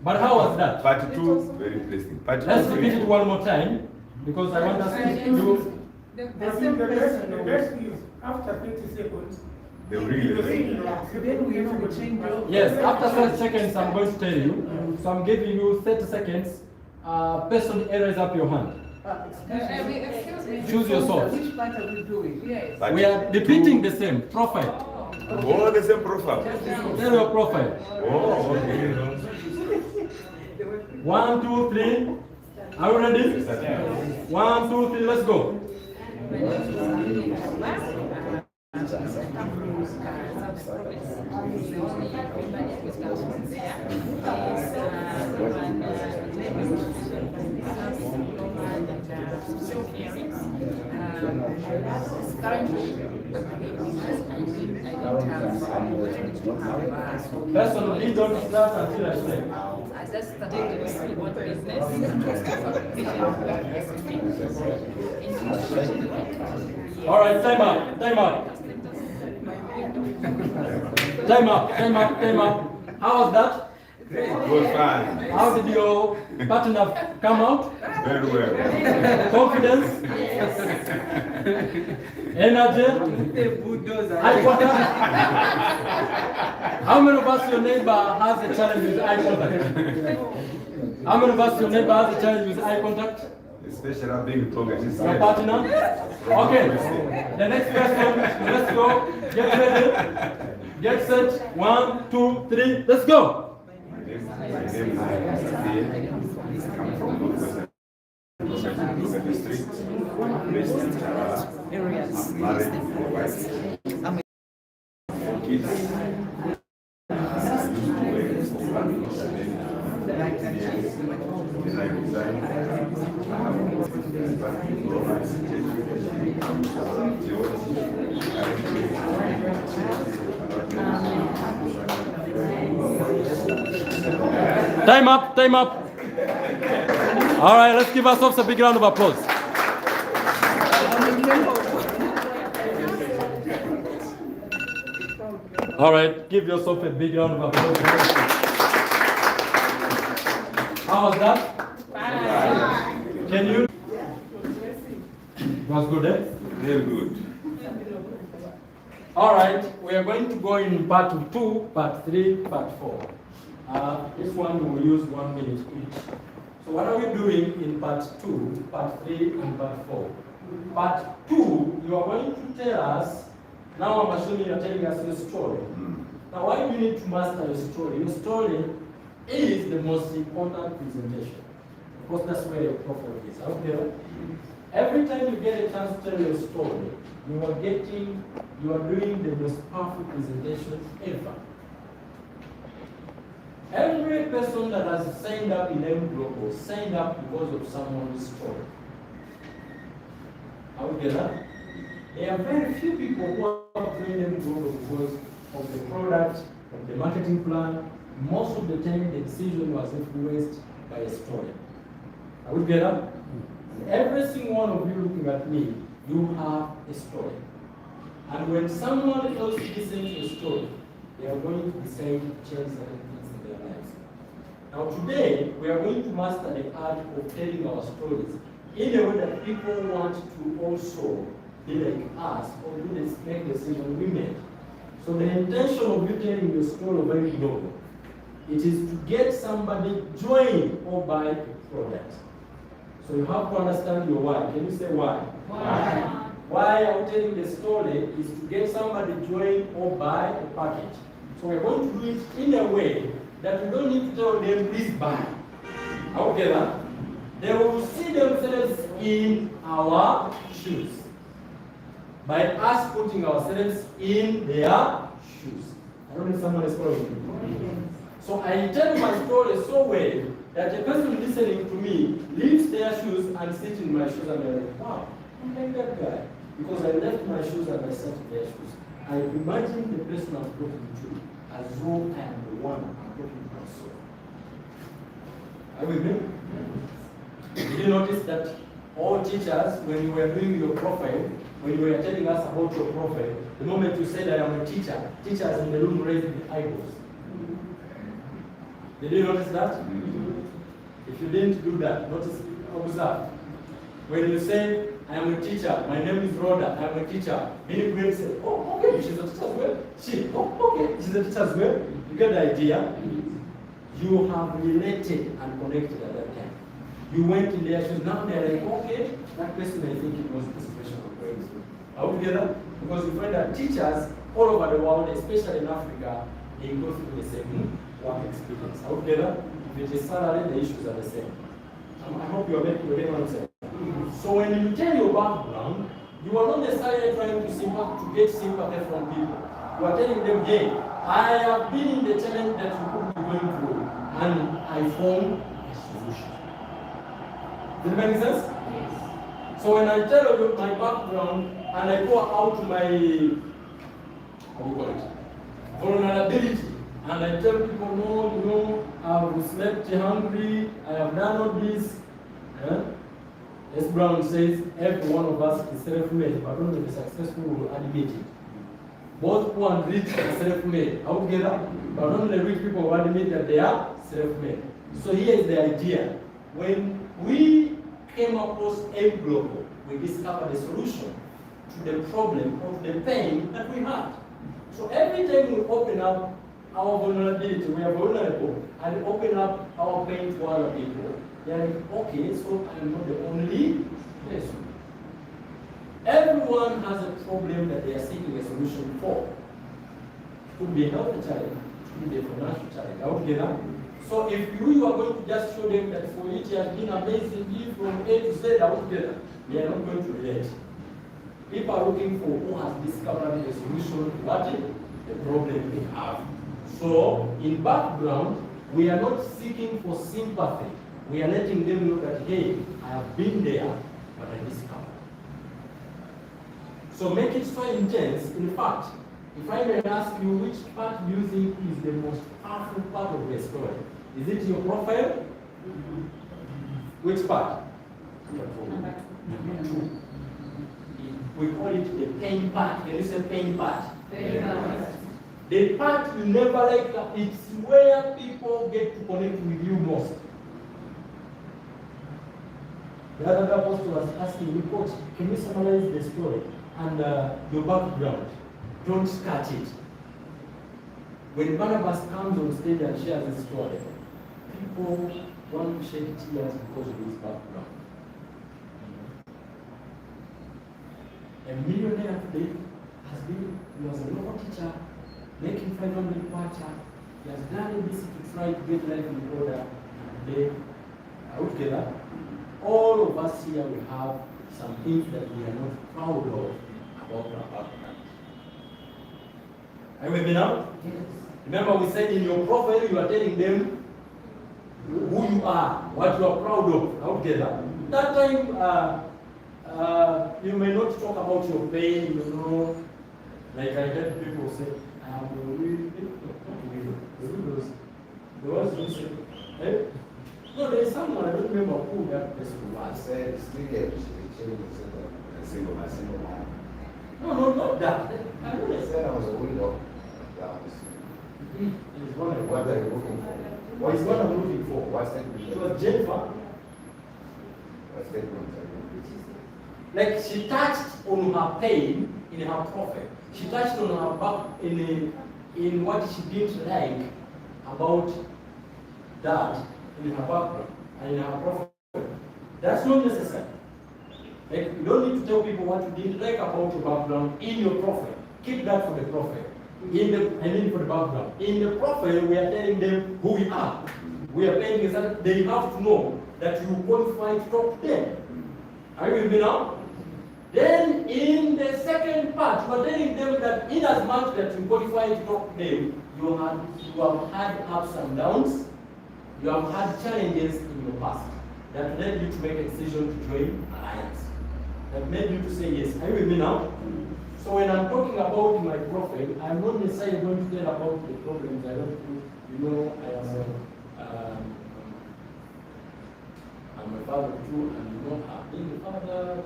But how was that? part 2, very interesting. Part Let's 2, repeat it one more time because I want us to do. The best is after 30 seconds. the real. Then we know the change. Yes, after 30 seconds, I'm going to tell you. So I'm giving you 30 seconds. Person A, raise up your hand. Excuse me. Choose yourself. Which part are we doing? Yes. Part We are 2. repeating the same profile. Oh, the same profile. Tell your profile. Oh, okay. 1, 2, 3. Are you ready? 1, 2, 3. Let's go. Personally, don't start until I say. I just started with what business. All right, time up, time up. Time up. How was that? Good, fine. How did your partner come out? Very well. Confidence? Energy? Eye contact? How many of us your neighbor has a challenge with eye contact? How many of us your neighbor has a challenge with eye contact? Especially being talking. Your partner? Okay. The next person, let's go. Get ready. Get set. 1, 2, 3. Let's go. My name is I come from Northwestern District. Based in areas. I'm married with a wife. I'm 4 kids. I used to work for one for 7 years. Then I resigned. I have worked with back in Time up, time up. All right, let's give ourselves a big round of applause. All right, give yourself a big round of applause. How was that? Can you? It was good, eh? Very good. All right, we are going to go in part 2, part 3, part 4. This one we will use 1 minute each. So what are we doing in part 2, part 3, and part 4? Part 2, you are going to tell us, now I'm assuming you are telling us your story. Now why do you need to master your story? Your story is the most important presentation. Of course, that's where your profile is. Okay? Every time you get a chance to tell your story, you are doing the most powerful presentation ever. Every person that has signed up in M-Global signed up because of someone's story. Are we get that? There are very few people who are joining M-Global because of the product, of the marketing plan. Most of the time, the decision was influenced by a story. Are we get that? Every single one of you looking at me, you have a story. And when someone else listens to your story, they are going to decide to change certain things in their lives. Now today, we are going to master the art of telling our stories in a way that people want to also be like us or do this, make the decision we made. So the intention of you telling your story very global. It is to get somebody join or buy a product. So you have to understand your why. Can you say why? Why? Why I'm telling the story is to get somebody join or buy a package. So we're going to do it in a way that we don't need to tell them, please buy. Okay, that? They will see themselves in our shoes by us putting ourselves in their shoes. I don't know if someone is following me. So I tell my story so well that the person listening to me leaves their shoes and sits in my shoes and they're like, wow, I'm like that guy. Because I left my shoes and I sat in their shoes. I imagine the person I'm talking to as though I am the one I'm talking to myself. Are you with me? Did you notice that all teachers, when you were doing your profile, when you were telling us about your profile, the moment you said I am a teacher, teachers in the room raised their eyebrows. Did you notice that? If you didn't do that, notice, observe. When you say, I am a teacher, my name is Rhoda, I am a teacher, many people say, oh, okay, she's a teacher as well. Okay, she's a teacher as well. You get the idea? You have related and connected at that time. You went in their shoes, now they're like, okay, that person I think it was this question of going through. Are we together? Because you find that teachers all over the world, especially in Africa, they go through the same work experience. Are we together? If it is salary, the issues are the same. I hope you are getting what I'm saying. So when you tell your background, you are not necessarily trying to get sympathy from people. You are telling them, hey, I have been in the challenge that you could be going through, and I found a solution. Does it make sense? Yes. So when I tell you my background and I go out to my vulnerability, and I tell people, no, you know, I've slept hungry, I have done all this. S. Brown says every one of us is self-made, but only the successful will admit it. Both poor and rich are self-made. Are we together? But only the rich people will admit that they are self-made. So here is the idea. When we came across a global, we discovered a solution to the problem of the pain that we had. So every time we open up our vulnerability, we are vulnerable, and open up our pain to other people, they are like, okay, so I am not the only person. Everyone has a problem that they are seeking a solution for. It could be a health challenge, it could be a financial challenge. Are we together? So if you are going to just show them that for it has been amazing from A to Z, are we together? They are not going to relate. People are looking for who has discovered the solution to what the problem they have. So in background, we are not seeking for sympathy. We are letting them know that, hey, I have been there, but I discovered. So make it so intense. In fact, if I may ask you, which part do you think is the most powerful part of the story? Is it your profile? Which part? We call it the pain part. Can you say pain part? Pain part. The part you never like, it's where people get to connect with you most. The other apostle was asking me, Coach, can you summarize the story and your background? Don't cut it. When Barnabas comes on stage and shares his story, people want to shed tears because of his background. A millionaire today he was a local teacher, making 500 kwacha. He has done ABC to try to get life in order. And today, are we together? All of us here will have some things that we are not proud of about our background. Are you with me now? Yes. Remember we said in your profile you are telling them who you are, what you are proud of. Are we together? That time, you may not talk about your pain, you know, like I heard people say, I am the widows. The ones who say, hey? No, there is someone, I don't remember who that person was. Said, a single man. No, not that. I know They said I was a widow. It's one of What are you looking for? What is what I'm looking for? What's that? It was Jennifer. What's that? Like she touched on her pain in her prophet. She touched on her back in what she didn't like about that in her background and in her prophet. That's not necessary. Like you don't need to tell people what you didn't like about your background in your prophet. Keep that for the prophet. For the background. In the prophet, we are telling them who we are. We are paying exactly, they have to know that you qualify to talk to them. Are you with me now? Then in the second part, you are telling them that in as much that you qualify to talk to them, you have had ups and downs, you have had challenges in your past that led you to make a decision to join Alliance, that made you to say yes. Are you with me now? So when I'm talking about my profile, I'm not necessarily going to tell about the problems I don't do. You know, I'm a father too, and you know, being a father,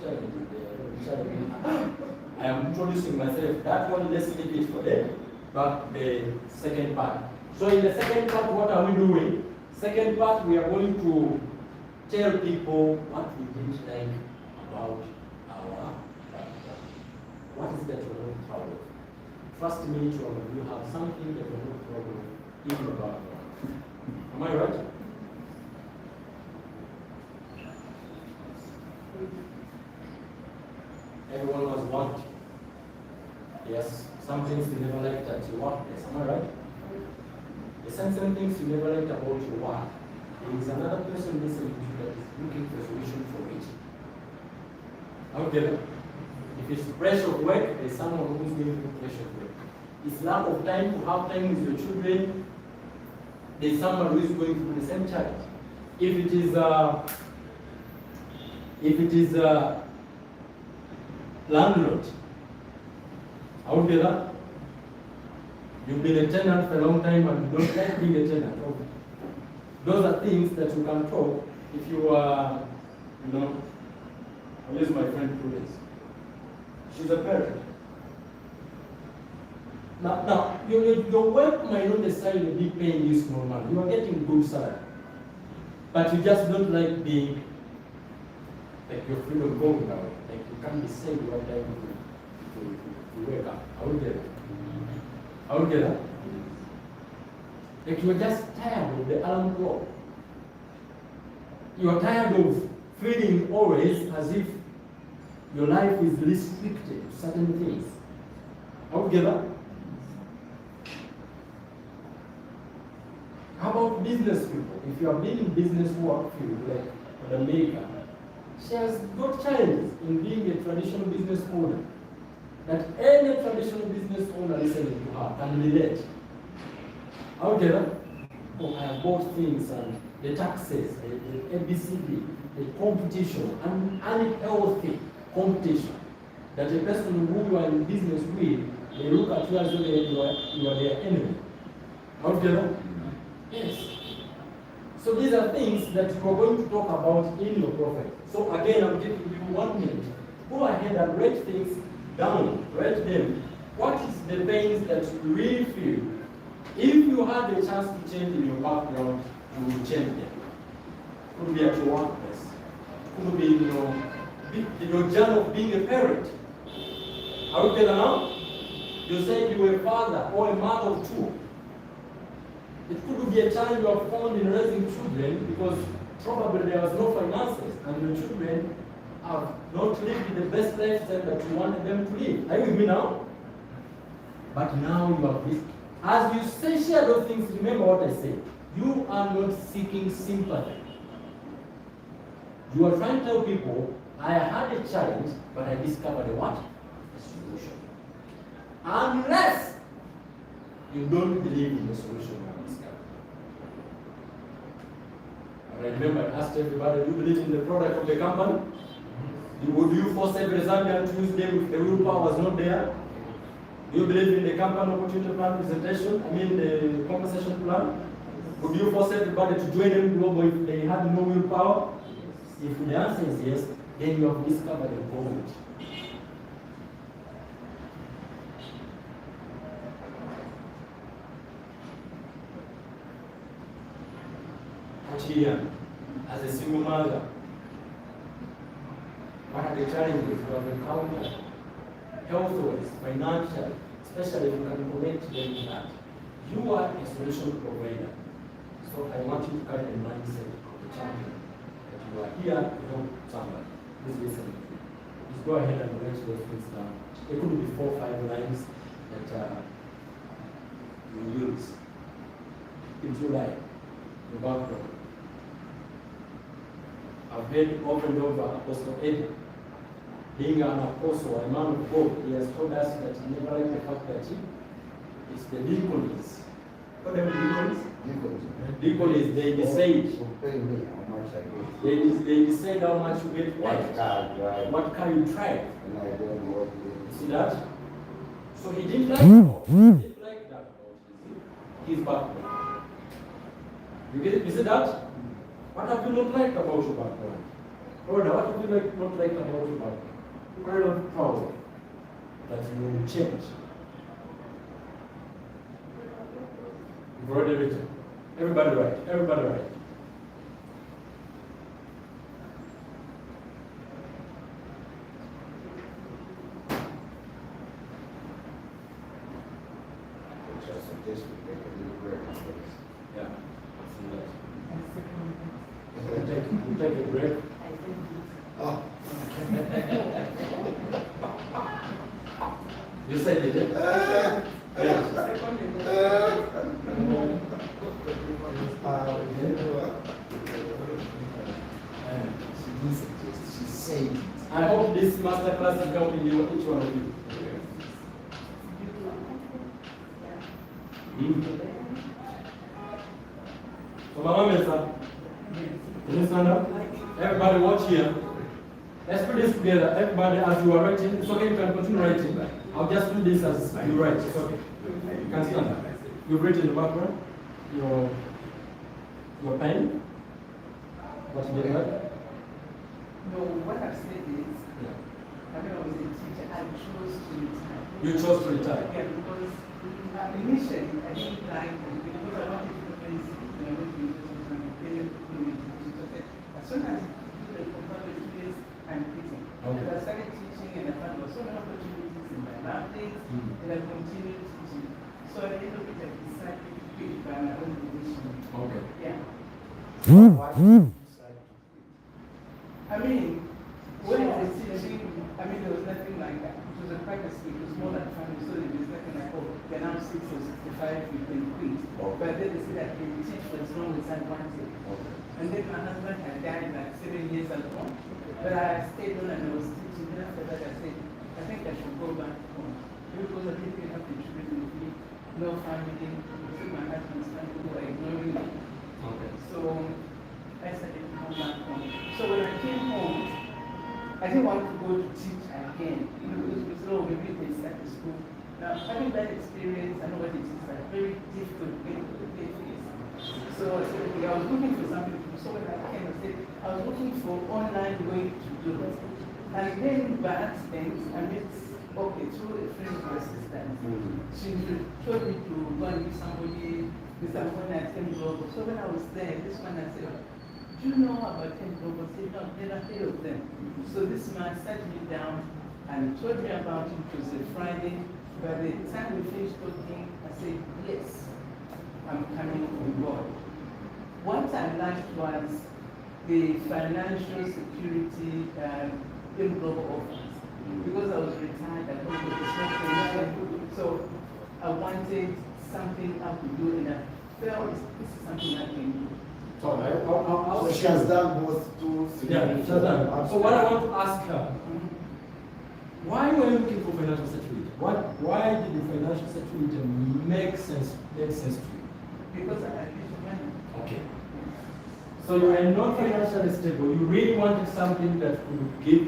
I am introducing myself. That one, let's leave it for them. But the second part. So in the second part, what are we doing? Second part, we are going to tell people what we didn't like about our character. What is that you're not proud of? Trust me, you have something that you're not proud of, even about God. Am I right? Everyone was wanted. Yes, some things you never liked at your workplace. Am I right? There's some things you never liked about your work. There is another person listening to you that is looking for a solution for it. Okay. If it's pressure of work, there's someone who's going through pressure of work. It's lack of time to have time with your children, there's someone who is going through the same challenge. If it is landlord, how would you that? You've been a tenant for a long time and you don't like being a tenant. Okay. Those are things that you can talk if you are, I'll use my friend Prudence. She's a parent. Now your work might not necessarily be paying you small money. You are getting good salary. But you just don't like being, like your freedom going out. Like you can't be saved one time to wake up. I will get it. I will get that. Like you are just tired of the alarm clock. You are tired of feeling always as if your life is restricted to certain things. Are we together? How about business people? If you have been in business work field, like an America, she has got challenges in being a traditional business owner. That any traditional business owner listening to her can relate. Are we together? Oh, I have bought things and the taxes, the ABCD, the competition, and unhealthy competition. That a person who you are in business with, they look at you as though you are their enemy. Are we together? Yes. So these are things that you are going to talk about in your profile. So again, I'm giving you 1 minute. Go ahead and write things down. Write them. What is the things that you really feel? If you had a chance to change in your background, you will change them. Could be at your workplace. Could be in your journey of being a parent. Are you together now? You said you were a father or a mother of 2. It could be a challenge you have found in raising children because probably there was no finances and your children have not lived the best lifestyle that you wanted them to live. Are you with me now? But now you have this. As you say, share those things, remember what I said. You are not seeking sympathy. You are trying to tell people, I had a challenge, but I discovered a what? A solution. Unless you don't believe in the solution you have discovered. And I remember I asked everybody, do you believe in the product of the company? Would you force every Zambian to use them if the willpower was not there? Do you believe in the company opportunity plan presentation? The compensation plan? Would you force everybody to join them global if they had no willpower? If the answer is yes, then you have discovered a gold. Here, as a single mother, what are the challenges you have encountered? Health-wise, financial, especially if you can connect them to that. You are a solution provider. So I want you to carry the mindset of the champion. That you are here to help somebody. Please listen. Please go ahead and write those things down. It could be 4 or 5 lines that you use in July, the background. I've heard over and over Apostle Eddie being an apostle, a man of God, he has told us that he never liked the fact that it's the deacons. What are the deacons? Deacons, they decide. To pay me how much I get. They decide how much you get. What car I drive. What car you drive. And I don't work. See that? So he didn't like that. He didn't like that about his background. You get it? You see that? What have you not liked about your background? Brother, what have you not liked about your background? You are not proud that you will change. You've already written. Everybody write. Everybody write. Which I suggest we take a little break. Yeah. Take a break. Oh. You said it. She said. I hope this master class is helping you, each one of you. So, Mama Mesa, can you stand up? Everybody watch here. Let's put this together. Everybody, as you are writing, it's okay, you can continue writing. I'll just do this as you write. It's okay. You can stand up. You've written the background, your pen. What you did, right? No, what I've said is, when I was a teacher, I chose to retire. You chose to retire? Yeah, because initially I didn't like it because I wanted to go very sick and I went to university and I paid as soon as you do the comparative years, I'm quitting. Okay. And I started teaching and I found there were so many opportunities in my lab days and I continued teaching. So at the end of it, I decided to quit by my own volition. Okay. Yeah. Why did you decide to quit? I mean, when I was teaching, I mean, there was nothing like that. It was a private school, it was more than family, so there was nothing like, oh, they're now 6 or 65, you can quit. Okay. But then they say that they teach for as long as I wanted. Okay. And then my husband had died like 7 years ago. But I stayed on and I was teaching. Then after that, I said, I think I should go back home. Because I didn't have the children with me, no family, so my husband's family who were ignoring me. Okay. So I started to come back home. So when I came home, I didn't want to go to teach again. Because we said, oh, maybe they start the school. Now, having that experience, I know what it is like, very difficult to get to the place. So I said, okay, I was looking for something to do. So when I came, I said, I was looking for online way to do it. And then by accident, I met, okay, through a friend of my sister. She told me to go and meet somebody, Mr. Mona at 10 Global. So when I was there, this one I said, do you know about 10 Global? I said, no, I've never heard of them. So this man sat me down and told me about it. It was a Friday. By the time we finished talking, I said, yes, I'm coming on board. What I liked was the financial security in global office. Because I was retired, I couldn't get the pension. So I wanted something I could do, and I felt this is something I can do. So she has done both two, three. Yeah, she has done. So what I want to ask her, why were you looking for financial security? Why did the financial security make sense to you? Because I had money. Okay. So you are not financially stable. You really wanted something that could give